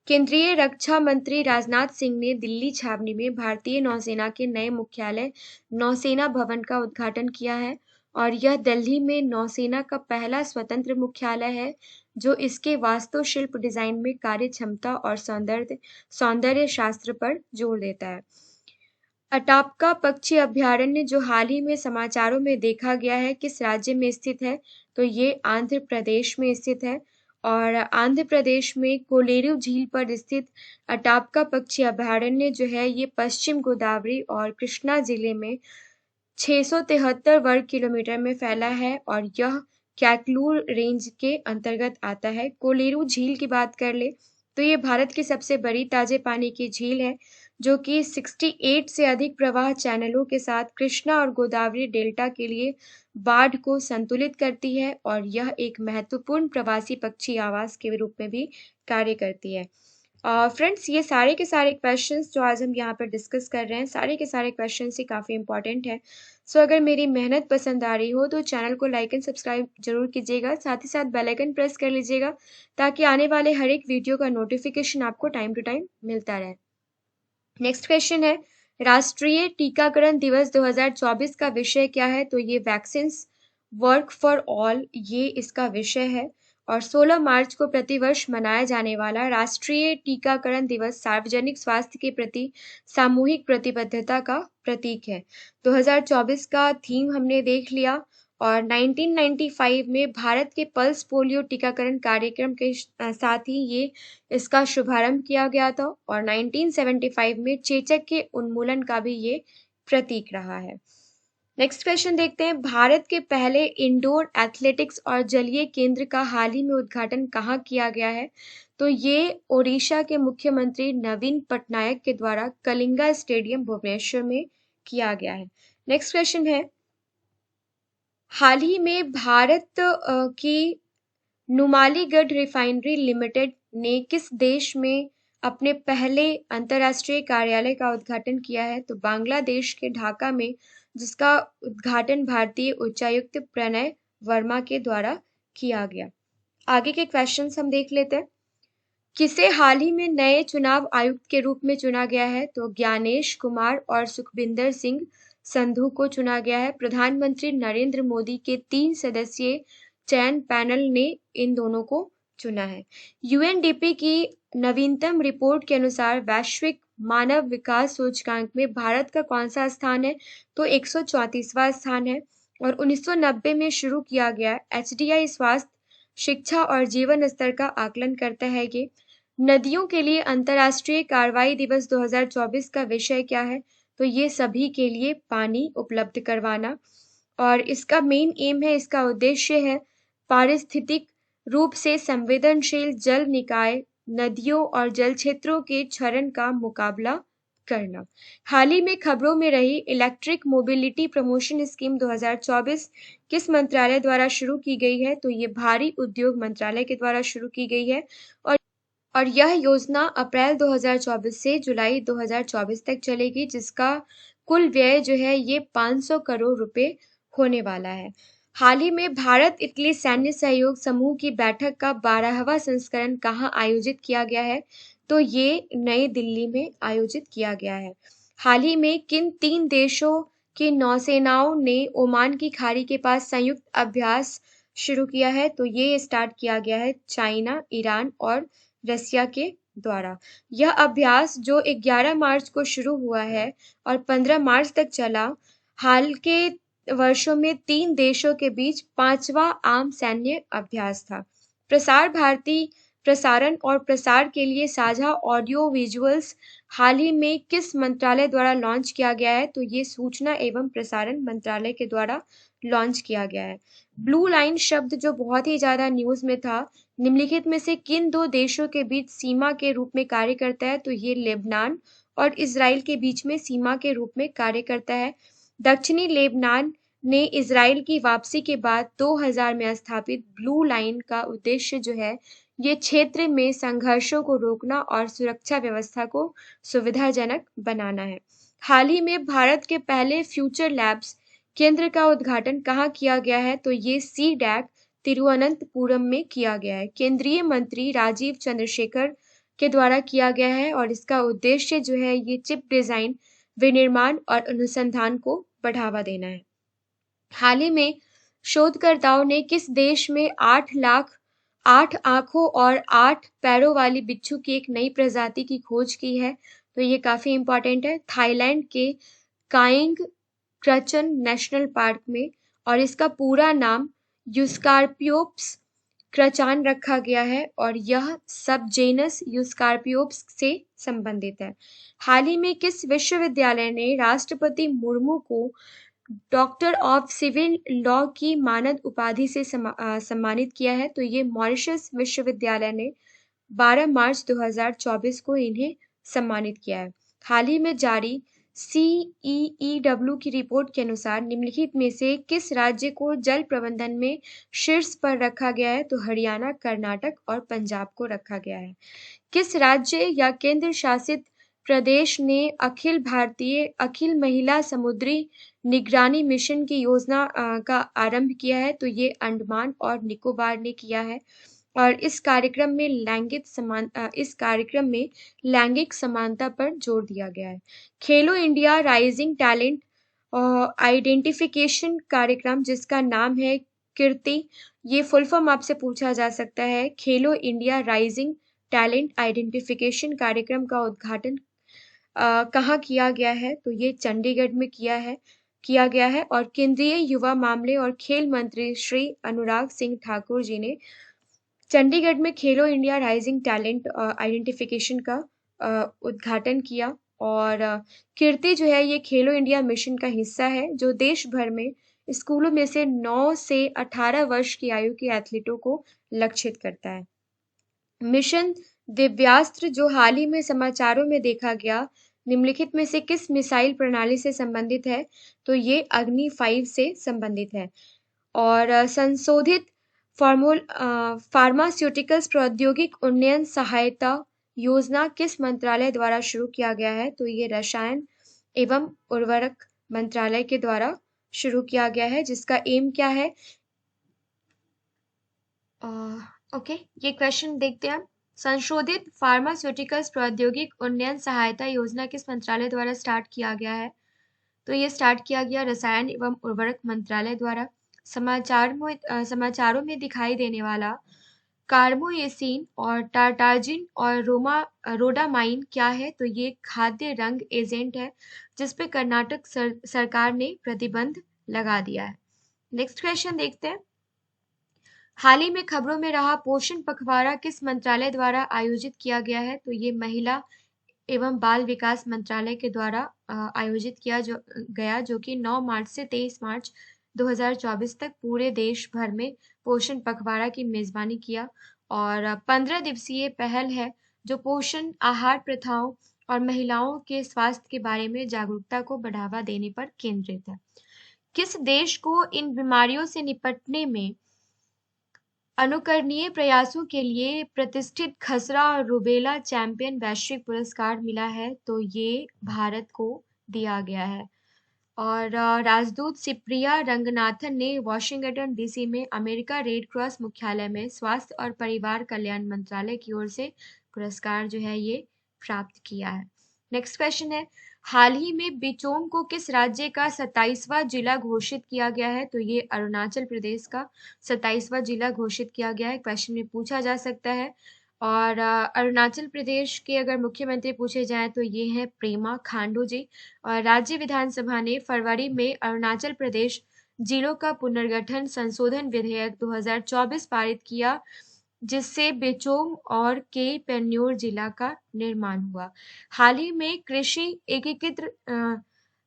S1: केंद्रीय रक्षा मंत्री राजनाथ सिंह ने दिल्ली छावनी में भारतीय नौसेना के नए मुख्यालय नौसेना भवन का उद्घाटन किया है और यह दिल्ली में नौसेना का पहला स्वतंत्र मुख्यालय है जो इसके वास्तुशिल्प डिजाइन में कार्य क्षमता और सौंदर्य शास्त्र पर जोर देता है। अटापका पक्षी अभयारण्य जो हाल ही में समाचारों में देखा गया है किस राज्य में स्थित है? तो ये आंध्र प्रदेश में स्थित है और आंध्र प्रदेश में कोलेरू झील पर स्थित अटापका पक्षी अभयारण्य जो है ये पश्चिम गोदावरी और कृष्णा जिले में 673 वर्ग किलोमीटर में फैला है और यह कैटलूर रेंज के अंतर्गत आता है। कोलेरू झील की बात कर ले तो ये भारत की सबसे बड़ी ताजे पानी की झील है जो कि 68 से अधिक प्रवाह चैनलों के साथ कृष्णा और गोदावरी डेल्टा के लिए बाढ़ को संतुलित करती है और यह एक महत्वपूर्ण प्रवासी पक्षी आवास के रूप में भी कार्य करती है। फ्रेंड्स ये सारे के सारे क्वेश्चंस जो आज हम यहाँ पर डिस्कस कर रहे हैं सारे के सारे क्वेश्चंस ही काफ़ी इंपॉर्टेंट है। सो अगर मेरी मेहनत पसंद आ रही हो तो चैनल को लाइक एंड सब्सक्राइब जरूर कीजिएगा, साथ ही साथ बेल आइकन प्रेस कर लीजिएगा ताकि आने वाले हर एक वीडियो का नोटिफिकेशन आपको टाइम टू टाइम मिलता रहे। नेक्स्ट क्वेश्चन है, राष्ट्रीय टीकाकरण दिवस 2024 का विषय क्या है? तो ये वैक्सीन्स वर्क फॉर ऑल ये इसका विषय है और 16 मार्च को प्रतिवर्ष मनाया जाने वाला राष्ट्रीय टीकाकरण दिवस सार्वजनिक स्वास्थ्य के प्रति सामूहिक प्रतिबद्धता का प्रतीक है। 2024 का थीम हमने देख लिया और 1995 में भारत के पल्स पोलियो टीकाकरण कार्यक्रम के साथ ही ये इसका शुभारंभ किया गया था और 1975 में चेचक के उन्मूलन का भी ये प्रतीक रहा है। नेक्स्ट क्वेश्चन देखते हैं, भारत के पहले इंडोर एथलेटिक्स और जलीय केंद्र का हाल ही में उद्घाटन कहाँ किया गया है? तो ये ओडिशा के मुख्यमंत्री नवीन पटनायक के द्वारा कलिंगा स्टेडियम भुवनेश्वर में किया गया है। नेक्स्ट क्वेश्चन है, हाल ही में भारत की नुमालीगढ़ रिफाइनरी लिमिटेड ने किस देश में अपने पहले अंतर्राष्ट्रीय कार्यालय का उद्घाटन किया है? तो बांग्लादेश के ढाका में, जिसका उद्घाटन भारतीय उच्चायुक्त प्रणय वर्मा के द्वारा किया गया। आगे के क्वेश्चंस हम देख लेते हैं, किसे हाल ही में नए चुनाव आयुक्त के रूप में चुना गया है? तो ज्ञानेश कुमार और सुखबिंदर सिंह संधू को चुना गया है। प्रधानमंत्री नरेंद्र मोदी के 3 सदस्यीय चयन पैनल ने इन दोनों को चुना है। यूएनडीपी की नवीनतम रिपोर्ट के अनुसार वैश्विक मानव विकास सूचकांक में भारत का कौन सा स्थान है? तो 134वां स्थान है और 1990 में शुरू किया गया HDI स्वास्थ्य, शिक्षा और जीवन स्तर का आकलन करता है। ये नदियों के लिए अंतर्राष्ट्रीय कार्रवाई दिवस 2024 का विषय क्या है? तो ये सभी के लिए पानी उपलब्ध करवाना और इसका मेन एम है, इसका उद्देश्य है पारिस्थितिक रूप से संवेदनशील जल निकाय नदियों और जल क्षेत्रों के क्षरण का मुकाबला करना। हाल ही में खबरों में रही इलेक्ट्रिक मोबिलिटी प्रमोशन स्कीम 2024 किस मंत्रालय द्वारा शुरू की गई है? तो ये भारी उद्योग मंत्रालय के द्वारा शुरू की गई है और यह योजना अप्रैल 2024 से जुलाई 2024 तक चलेगी, जिसका कुल व्यय जो है ये 500 करोड़ रुपए होने वाला है। हाल ही में भारत इटली सैन्य सहयोग समूह की बैठक का 12वां संस्करण कहाँ आयोजित किया गया है? तो ये नई दिल्ली में आयोजित किया गया है। हाल ही में किन 3 देशों की नौसेनाओं ने ओमान की खाड़ी के पास संयुक्त अभ्यास शुरू किया है? तो ये स्टार्ट किया गया है चाइना, ईरान और रसिया के द्वारा। यह अभ्यास जो 11 मार्च को शुरू हुआ है और 15 मार्च तक चला, हाल के वर्षों में 3 देशों के बीच 5वां आम सैन्य अभ्यास था। प्रसार भारती प्रसारण और प्रसार के लिए साझा ऑडियो विजुअल्स हाल ही में किस मंत्रालय द्वारा लॉन्च किया गया है? तो ये सूचना एवं प्रसारण मंत्रालय के द्वारा लॉन्च किया गया है। ब्लू लाइन शब्द जो बहुत ही ज्यादा न्यूज में था, निम्नलिखित में से किन दो देशों के बीच सीमा के रूप में कार्य करता है? तो ये लेबनान और इजराइल के बीच में सीमा के रूप में कार्य करता है। दक्षिणी लेबनान ने इजराइल की वापसी के बाद 2000 में स्थापित ब्लू लाइन का उद्देश्य जो है, ये क्षेत्र में संघर्षों को रोकना और सुरक्षा व्यवस्था को सुविधाजनक बनाना है। हाल ही में भारत के पहले फ्यूचर लैब्स केंद्र का उद्घाटन कहाँ किया गया है? तो ये सी डैक तिरुवनंतपुरम में किया गया है। केंद्रीय मंत्री राजीव चंद्रशेखर के द्वारा किया गया है और इसका उद्देश्य जो है, ये चिप डिजाइन, विनिर्माण और अनुसंधान को बढ़ावा देना है। हाल ही में शोधकर्ताओं ने किस देश में 8 आंखों और 8 पैरों वाली बिच्छू की एक नई प्रजाति की खोज की है? तो ये काफी इंपॉर्टेंट है। थाईलैंड के काइंग क्रचन नेशनल पार्क में, और इसका पूरा नाम यूस्कार्पियोप्स क्रचान रखा गया है और यह सबजेनस यूस्कार्पियोप्स से संबंधित है। हाल ही में किस विश्वविद्यालय ने राष्ट्रपति मुर्मू को डॉक्टर ऑफ सिविल लॉ की मानद उपाधि से सम्मानित किया है? तो ये मॉरिशस विश्वविद्यालय ने 12 मार्च 2024 को इन्हें सम्मानित किया है। हाल ही में जारी CEEW की रिपोर्ट के अनुसार निम्नलिखित में से किस राज्य को जल प्रबंधन में शीर्ष पर रखा गया है? तो हरियाणा, कर्नाटक और पंजाब को रखा गया है। किस राज्य या केंद्र शासित प्रदेश ने अखिल महिला समुद्री निगरानी मिशन की योजना का आरंभ किया है? तो ये अंडमान और निकोबार ने किया है और इस कार्यक्रम में लैंगिक समानता पर जोर दिया गया है। खेलो इंडिया राइजिंग टैलेंट आइडेंटिफिकेशन कार्यक्रम, जिसका नाम है कीर्ति, ये फुल फॉर्म आपसे पूछा जा सकता है। खेलो इंडिया राइजिंग टैलेंट आइडेंटिफिकेशन कार्यक्रम का उद्घाटन कहाँ किया गया है? तो ये चंडीगढ़ में किया गया है और केंद्रीय युवा मामले और खेल मंत्री श्री अनुराग सिंह ठाकुर जी ने चंडीगढ़ में खेलो इंडिया राइजिंग टैलेंट आइडेंटिफिकेशन का उद्घाटन किया। और कीर्ति जो है, ये खेलो इंडिया मिशन का हिस्सा है जो देश भर में स्कूलों में से 9 से 18 वर्ष की आयु के एथलीटों को लक्षित करता है। मिशन दिव्यास्त्र जो हाल ही में समाचारों में देखा गया, निम्नलिखित में से किस मिसाइल प्रणाली से संबंधित है? तो ये अग्नि 5 से संबंधित है। और संशोधित फार्मास्यूटिकल्स प्रौद्योगिक उन्नयन सहायता योजना किस मंत्रालय द्वारा शुरू किया गया है? तो ये रसायन एवं उर्वरक मंत्रालय के द्वारा शुरू किया गया है, जिसका एम क्या है? ओके, ये क्वेश्चन देखते हैं। संशोधित फार्मास्यूटिकल्स प्रौद्योगिक उन्नयन सहायता योजना किस मंत्रालय द्वारा स्टार्ट किया गया है? तो ये स्टार्ट किया गया रसायन एवं उर्वरक मंत्रालय द्वारा। समाचारों में दिखाई देने वाला कार्बोएसिन और टार्टाजिन और रोडामाइन क्या है? तो ये खाद्य रंग एजेंट है जिस पे कर्नाटक सरकार ने प्रतिबंध लगा दिया है। नेक्स्ट क्वेश्चन देखते हैं। हाल ही में खबरों में रहा पोषण पखवाड़ा किस मंत्रालय द्वारा आयोजित किया गया है? तो ये महिला एवं बाल विकास मंत्रालय के द्वारा आयोजित किया गया, जो कि 9 मार्च से 23 मार्च 2024 तक पूरे देश भर में पोषण पखवाड़ा की मेजबानी किया। और 15 दिवसीय पहल है जो पोषण आहार प्रथाओं और महिलाओं के स्वास्थ्य के बारे में जागरूकता को बढ़ावा देने पर केंद्रित है। किस देश को इन बीमारियों से निपटने में अनुकरणीय प्रयासों के लिए प्रतिष्ठित खसरा और रूबेला चैंपियन वैश्विक पुरस्कार मिला है? तो ये भारत को दिया गया है। और राजदूत सिप्रिया रंगनाथन ने वॉशिंगटन डीसी में अमेरिका रेड क्रॉस मुख्यालय में स्वास्थ्य और परिवार कल्याण मंत्रालय की ओर से पुरस्कार जो है ये प्राप्त किया है। नेक्स्ट क्वेश्चन है, हाल ही में बिचोंग को किस राज्य का 27वां जिला घोषित किया गया है? तो ये अरुणाचल प्रदेश का 27वां जिला घोषित किया गया है। क्वेश्चन में पूछा जा सकता है और अरुणाचल प्रदेश के अगर मुख्यमंत्री पूछे जाएं तो ये है प्रेमा खांडू जी। और राज्य विधानसभा ने फरवरी में अरुणाचल प्रदेश जिलों का पुनर्गठन संशोधन विधेयक 2024 पारित किया, जिससे बेचोंग और के पेन्योर जिला का निर्माण हुआ। हाल ही में कृषि एकीकृत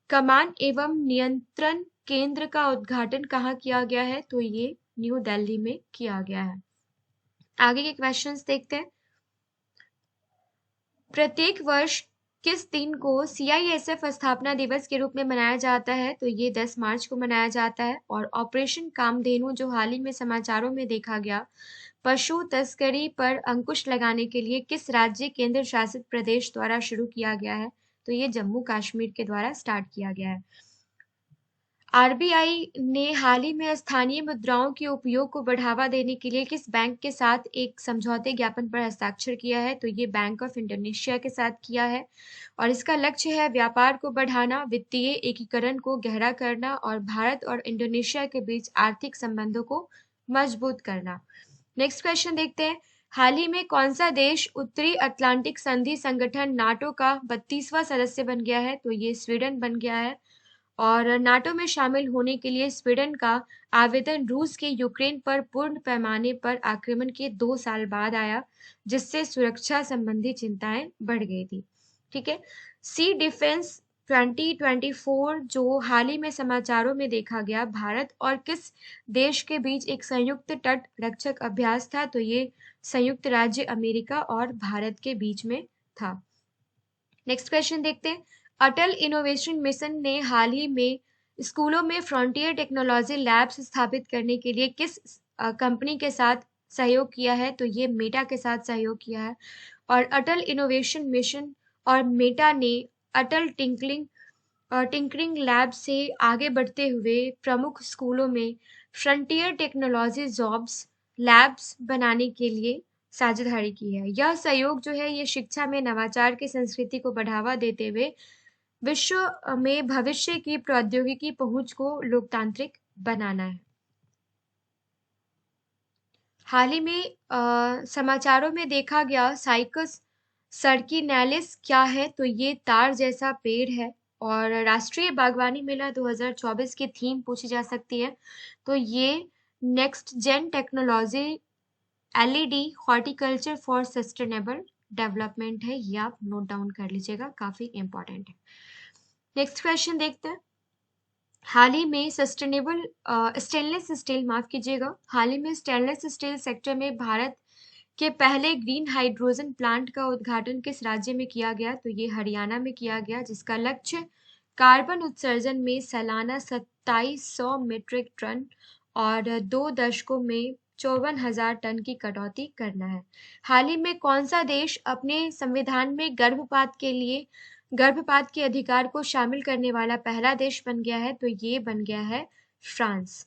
S1: कमान एवं नियंत्रण केंद्र का उद्घाटन कहाँ किया गया है, तो ये न्यू दिल्ली में किया गया है। आगे के क्वेश्चंस देखते हैं। प्रत्येक वर्ष किस दिन को सीआईएसएफ स्थापना दिवस के रूप में मनाया जाता है, तो ये 10 मार्च को मनाया जाता है। और ऑपरेशन कामधेनु जो हाल ही में समाचारों में देखा गया, पशु तस्करी पर अंकुश लगाने के लिए किस राज्य केंद्र शासित प्रदेश द्वारा शुरू किया गया है, तो ये जम्मू कश्मीर के द्वारा स्टार्ट किया गया है। आरबीआई ने हाल ही में स्थानीय मुद्राओं के उपयोग को बढ़ावा देने के लिए किस बैंक के साथ एक समझौते ज्ञापन पर हस्ताक्षर किया है, तो ये बैंक ऑफ इंडोनेशिया के साथ किया है। और इसका लक्ष्य है व्यापार को बढ़ाना, वित्तीय एकीकरण को गहरा करना और भारत और इंडोनेशिया के बीच आर्थिक संबंधों को मजबूत करना। नेक्स्ट क्वेश्चन देखते हैं। हाल ही में कौन सा देश उत्तरी अटलांटिक संधि संगठन नाटो का 32वां सदस्य बन गया है, तो ये स्वीडन बन गया है। और नाटो में शामिल होने के लिए स्वीडन का आवेदन रूस के यूक्रेन पर पूर्ण पैमाने पर आक्रमण के 2 साल बाद आया, जिससे सुरक्षा संबंधी चिंताएं बढ़ गई थी। ठीक है। सी डिफेंस 2024 जो हाल ही में समाचारों में देखा गया, भारत और किस देश के बीच एक संयुक्त तट रक्षक अभ्यास था, तो ये संयुक्त राज्य अमेरिका और भारत के बीच में था। नेक्स्ट क्वेश्चन देखते हैं। अटल इनोवेशन मिशन ने हाल ही में स्कूलों में फ्रंटियर टेक्नोलॉजी लैब्स स्थापित करने के लिए किस कंपनी के साथ सहयोग किया है, तो ये मेटा के साथ सहयोग किया है। और अटल इनोवेशन मिशन और मेटा ने अटल टिंकरिंग लैब से आगे बढ़ते हुए प्रमुख स्कूलों में फ्रंटियर टेक्नोलॉजी जॉब्स लैब्स बनाने के लिए साझेदारी की है। यह सहयोग जो है ये शिक्षा में नवाचार की संस्कृति को बढ़ावा देते हुए विश्व में भविष्य की प्रौद्योगिकी पहुंच को लोकतांत्रिक बनाना है। हाल ही में समाचारों में देखा गया साइकस सर्किनैलिस क्या है, तो ये तार जैसा पेड़ है। और राष्ट्रीय बागवानी मेला 2024 की थीम पूछी जा सकती है, तो ये next gen technology LED horticulture for sustainable development है। ये आप नोट डाउन कर लीजिएगा, काफी इंपॉर्टेंट है। नेक्स्ट क्वेश्चन देखते हैं। हाल ही में स्टेनलेस स्टील माफ कीजिएगा, हाल ही में स्टेनलेस स्टील सेक्टर में भारत के पहले ग्रीन हाइड्रोजन प्लांट का उद्घाटन किस राज्य में किया गया, तो ये हरियाणा में किया गया, जिसका लक्ष्य कार्बन उत्सर्जन में सालाना 2700 मीट्रिक टन और 2 दशकों में 54,000 टन की कटौती करना है। हाल ही में कौन सा देश अपने संविधान में गर्भपात के अधिकार को शामिल करने वाला पहला देश बन गया है, तो ये बन गया है फ्रांस।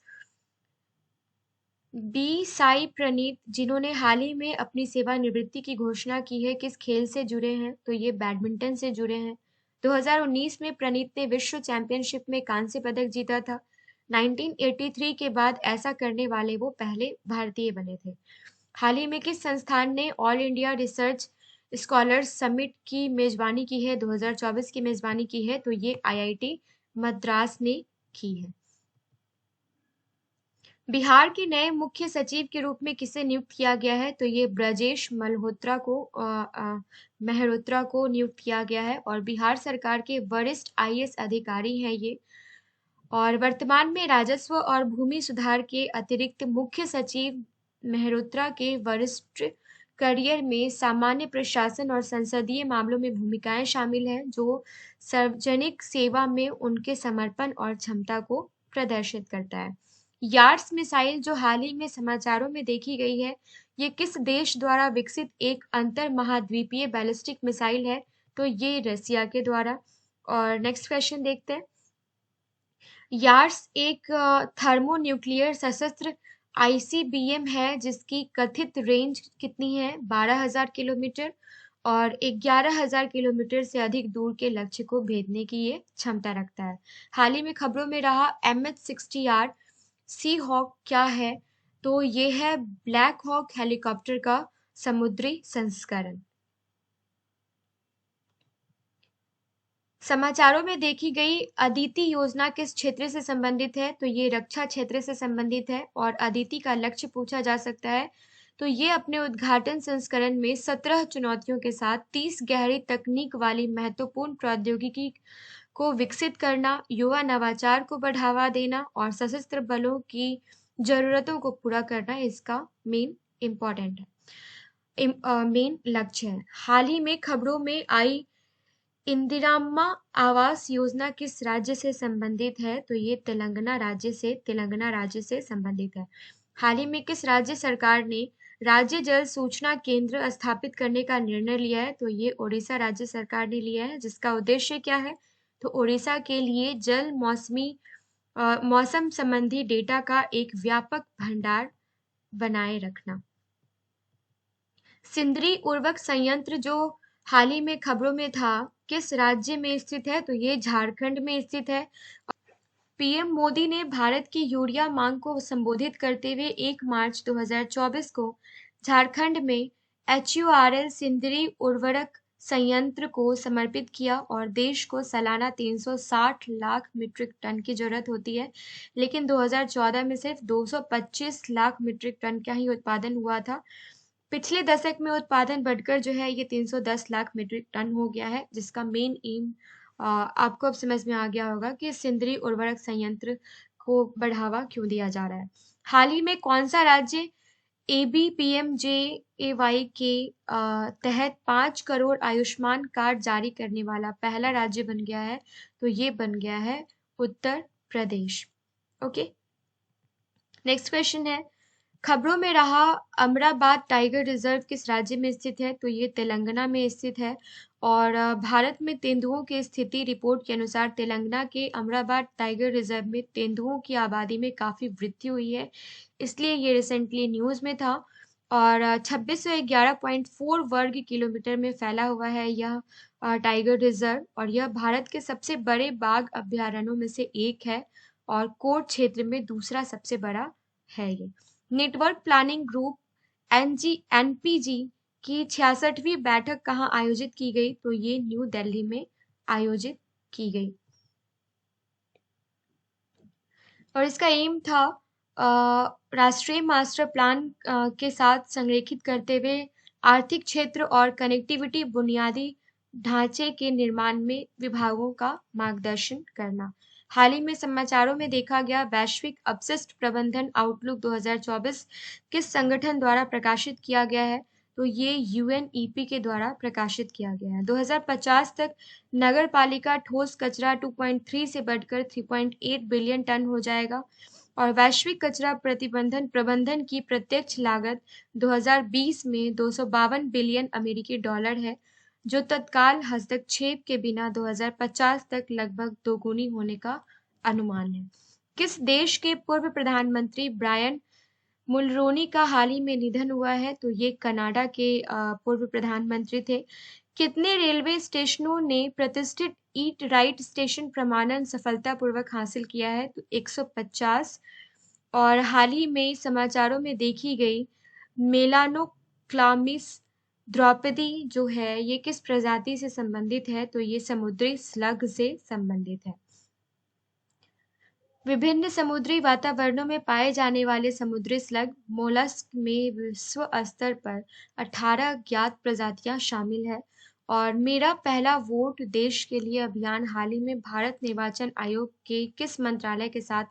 S1: बी साई प्रणीत जिन्होंने हाल ही में अपनी सेवानिवृत्ति की घोषणा की है, किस खेल से जुड़े हैं, तो ये बैडमिंटन से जुड़े हैं। 2019 में प्रणीत ने विश्व चैंपियनशिप में कांस्य पदक जीता था। 1983 के बाद ऐसा करने वाले वो पहले भारतीय बने थे। हाल ही में किस संस्थान ने all India research scholars summit की मेजबानी की है, 2024 की मेजबानी की है, तो ये आईआईटी मद्रास ने की है। बिहार के नए मुख्य सचिव के रूप में किसे नियुक्त किया गया है, तो ये ब्रजेश मेहरोत्रा को नियुक्त किया गया है। और बिहार सरकार के वरिष्ठ आईएएस अधिकारी हैं ये। और वर्तमान में राजस्व और भूमि सुधार के अतिरिक्त मुख्य सचिव मेहरोत्रा के वरिष्ठ करियर में सामान्य प्रशासन और संसदीय मामलों में भूमिकाएं शामिल हैं, जो सार्वजनिक सेवा में उनके समर्पण और क्षमता को प्रदर्शित करता है। यार्ड्स मिसाइल जो हाल ही में समाचारों में देखी गई है, ये किस देश द्वारा विकसित एक अंतर महाद्वीपीय बैलिस्टिक मिसाइल है, तो ये रसिया के द्वारा। और नेक्स्ट क्वेश्चन देखते हैं। यार्स एक थर्मोन्यूक्लियर सशस्त्र आईसीबीएम है, जिसकी कथित रेंज कितनी है, 12,000 किलोमीटर और 11,000 किलोमीटर से अधिक दूर के लक्ष्य को भेदने की ये क्षमता रखता है। हाल ही में खबरों में रहा MH-60R सी हॉक क्या है, तो ये है ब्लैक हॉक हेलीकॉप्टर का समुद्री संस्करण। समाचारों में देखी गई अदिति योजना किस क्षेत्र से संबंधित है? तो ये रक्षा क्षेत्र से संबंधित है। और अदिति का लक्ष्य पूछा जा सकता है तो ये अपने उद्घाटन संस्करण में 17 चुनौतियों के साथ 30 गहरी तकनीक वाली महत्वपूर्ण प्रौद्योगिकी को विकसित करना, युवा नवाचार को बढ़ावा देना और सशस्त्र बलों की जरूरतों को पूरा करना इसका मेन लक्ष्य है। हाल ही में खबरों में आई इंदिराम्मा आवास योजना किस राज्य से संबंधित है? तो ये तेलंगाना राज्य से संबंधित है। हाल ही में किस राज्य सरकार ने राज्य जल सूचना केंद्र स्थापित करने का निर्णय लिया है? तो ये ओडिशा राज्य सरकार ने लिया है, जिसका उद्देश्य क्या है? तो ओडिशा के लिए मौसम संबंधी डेटा का एक व्यापक भंडार बनाए रखना। सिंदरी उर्वरक संयंत्र जो हाल ही में खबरों में था, किस राज्य में स्थित है? तो ये झारखंड में स्थित है। पीएम मोदी ने भारत की यूरिया मांग को संबोधित करते हुए 1 मार्च 2024 को झारखंड में HURL सिंदरी उर्वरक संयंत्र को समर्पित किया और देश को सालाना 360 लाख मीट्रिक टन की जरूरत होती है, लेकिन 2014 में सिर्फ 225 लाख मीट्रिक टन का ही उत्पादन हुआ था। पिछले दशक में उत्पादन बढ़कर जो है ये 310 लाख मीट्रिक टन हो गया है, जिसका मेन एम आपको अब समझ में आ गया होगा कि सिंदरी उर्वरक संयंत्र को बढ़ावा क्यों दिया जा रहा है। हाल ही में कौन सा राज्य ABPMJAY के तहत 5 करोड़ आयुष्मान कार्ड जारी करने वाला पहला राज्य बन गया है? तो ये बन गया है Uttar Pradesh. Okay, next question है, खबरों में रहा अमराबाद टाइगर रिजर्व किस राज्य में स्थित है? तो ये तेलंगाना में स्थित है। और भारत में तेंदुओं की स्थिति रिपोर्ट के अनुसार तेलंगाना के अमराबाद टाइगर रिजर्व में तेंदुओं की आबादी में काफी वृद्धि हुई है, इसलिए ये रिसेंटली न्यूज में था। और 2611.4 वर्ग किलोमीटर में फैला हुआ है यह टाइगर रिजर्व, और यह भारत के सबसे बड़े बाघ अभ्यारण्यों में से एक है और कोट क्षेत्र में दूसरा सबसे बड़ा है ये। नेटवर्क प्लानिंग ग्रुप NPG की 66वीं बैठक कहाँ आयोजित की गई? तो ये न्यू दिल्ली में आयोजित की गई और इसका एम था राष्ट्रीय मास्टर प्लान के साथ संरेखित करते हुए आर्थिक क्षेत्र और कनेक्टिविटी बुनियादी ढांचे के निर्माण में विभागों का मार्गदर्शन करना। हाल ही में समाचारों में देखा गया वैश्विक अपशिष्ट प्रबंधन आउटलुक 2024 किस संगठन द्वारा प्रकाशित किया गया है? तो ये UNEP के द्वारा प्रकाशित किया गया है। 2050 तक नगर पालिका ठोस कचरा 2.3 से बढ़कर 3.8 बिलियन टन हो जाएगा और वैश्विक कचरा प्रबंधन की प्रत्यक्ष लागत 2020 में 252 बिलियन अमेरिकी डॉलर है, जो तत्काल हस्तक्षेप के बिना 2050 तक लगभग दोगुनी होने का अनुमान है। किस देश के पूर्व प्रधानमंत्री ब्रायन मुलरोनी का हाल ही में निधन हुआ है? तो ये कनाडा के पूर्व प्रधानमंत्री थे। कितने रेलवे स्टेशनों ने प्रतिष्ठित ईट राइट स्टेशन प्रमाणन सफलतापूर्वक हासिल किया है? तो 150। और हाल ही में समाचारों में देखी गई मेलानोक्लामिस द्रौपदी जो है ये किस प्रजाति से संबंधित है? तो ये समुद्री स्लग से संबंधित है। विभिन्न समुद्री वातावरणों में पाए जाने वाले समुद्री स्लग मोलस्क में विश्व स्तर पर 18 ज्ञात प्रजातियां शामिल है। और मेरा पहला वोट देश के लिए अभियान हाल ही में भारत निर्वाचन आयोग के किस मंत्रालय के साथ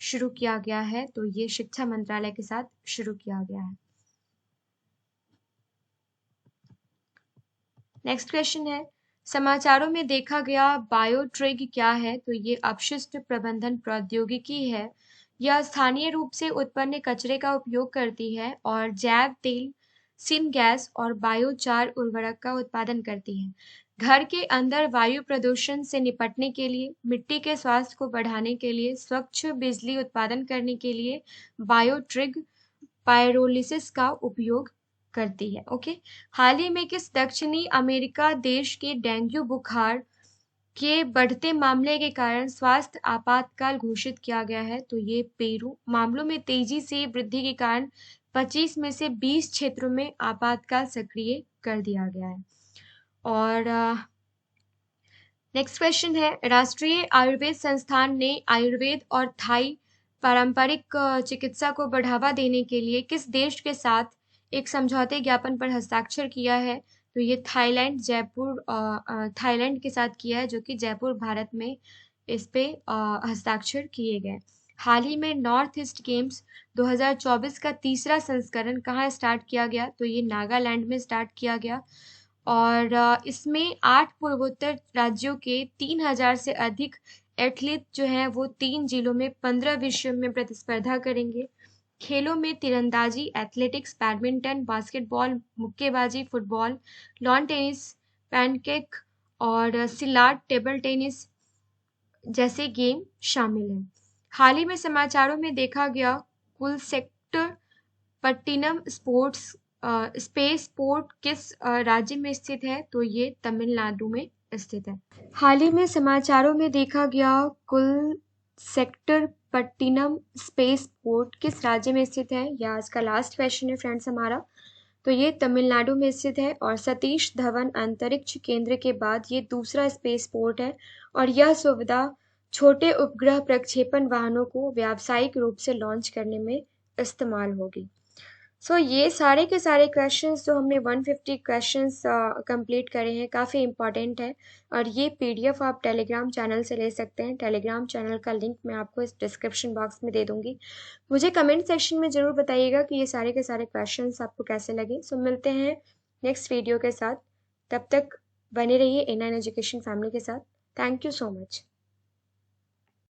S1: शुरू किया गया है? तो ये शिक्षा मंत्रालय के साथ शुरू किया गया है। नेक्स्ट क्वेश्चन है, समाचारों में देखा गया बायोट्रिग क्या है? तो ये अपशिष्ट प्रबंधन प्रौद्योगिकी है। यह स्थानीय रूप से उत्पन्न कचरे का उपयोग करती है और जैव तेल, सिनगैस और बायोचार उर्वरक का उत्पादन करती है। घर के अंदर वायु प्रदूषण से निपटने के लिए, मिट्टी के स्वास्थ्य को बढ़ाने के लिए, स्वच्छ बिजली उत्पादन करने के लिए बायोट्रिग पायरोलिसिस का उपयोग करती है। ओके, हाल ही में किस दक्षिणी अमेरिका देश के डेंगू बुखार के बढ़ते मामले के कारण स्वास्थ्य आपातकाल घोषित किया गया है? तो ये पेरू। मामलों में तेजी से वृद्धि के कारण 25 में से 20 क्षेत्रों में आपातकाल सक्रिय कर दिया गया है। और नेक्स्ट क्वेश्चन है, राष्ट्रीय आयुर्वेद संस्थान ने आयुर्वेद और थाई पारंपरिक चिकित्सा को बढ़ावा देने के लिए किस देश के साथ एक समझौते ज्ञापन पर हस्ताक्षर किया है? तो ये थाईलैंड के साथ किया है, जो कि जयपुर भारत में इस पे हस्ताक्षर किए गए। हाल ही में नॉर्थ ईस्ट गेम्स 2024 का तीसरा संस्करण कहाँ स्टार्ट किया गया? तो ये नागालैंड में स्टार्ट किया गया। और इसमें 8 पूर्वोत्तर राज्यों के 3000 से अधिक एथलीट जो हैं वो 3 जिलों में 15 विषयों में प्रतिस्पर्धा करेंगे। खेलों में तीरंदाजी, एथलेटिक्स, बैडमिंटन, बास्केटबॉल, मुक्केबाजी, फुटबॉल, लॉन टेनिस, पैनकेक और सिलाट टेबल टेनिस जैसे गेम शामिल हैं। हाल ही में समाचारों में देखा गया कुल सेक्टर पट्टिनम स्पेस पोर्ट किस राज्य में स्थित है? तो ये तमिलनाडु में स्थित है। हाल ही में समाचारों में देखा गया कुल सेक्टर पट्टिनम स्पेस पोर्ट किस राज्य में स्थित है? यह आज का लास्ट क्वेश्चन है फ्रेंड्स हमारा। तो ये तमिलनाडु में स्थित है और सतीश धवन अंतरिक्ष केंद्र के बाद ये दूसरा स्पेस पोर्ट है और यह सुविधा छोटे उपग्रह प्रक्षेपण वाहनों को व्यावसायिक रूप से लॉन्च करने में इस्तेमाल होगी। ये सारे के सारे क्वेश्चंस जो हमने 150 क्वेश्चंस कंप्लीट करे हैं काफ़ी इंपॉर्टेंट है और ये पीडीएफ आप टेलीग्राम चैनल से ले सकते हैं। टेलीग्राम चैनल का लिंक मैं आपको इस डिस्क्रिप्शन बॉक्स में दे दूंगी। मुझे कमेंट सेक्शन में ज़रूर बताइएगा कि ये सारे के सारे क्वेश्चंस आपको कैसे लगे। मिलते हैं नेक्स्ट वीडियो के साथ, तब तक बने रहिए A9 एजुकेशन फैमिली के साथ। Thank you so much.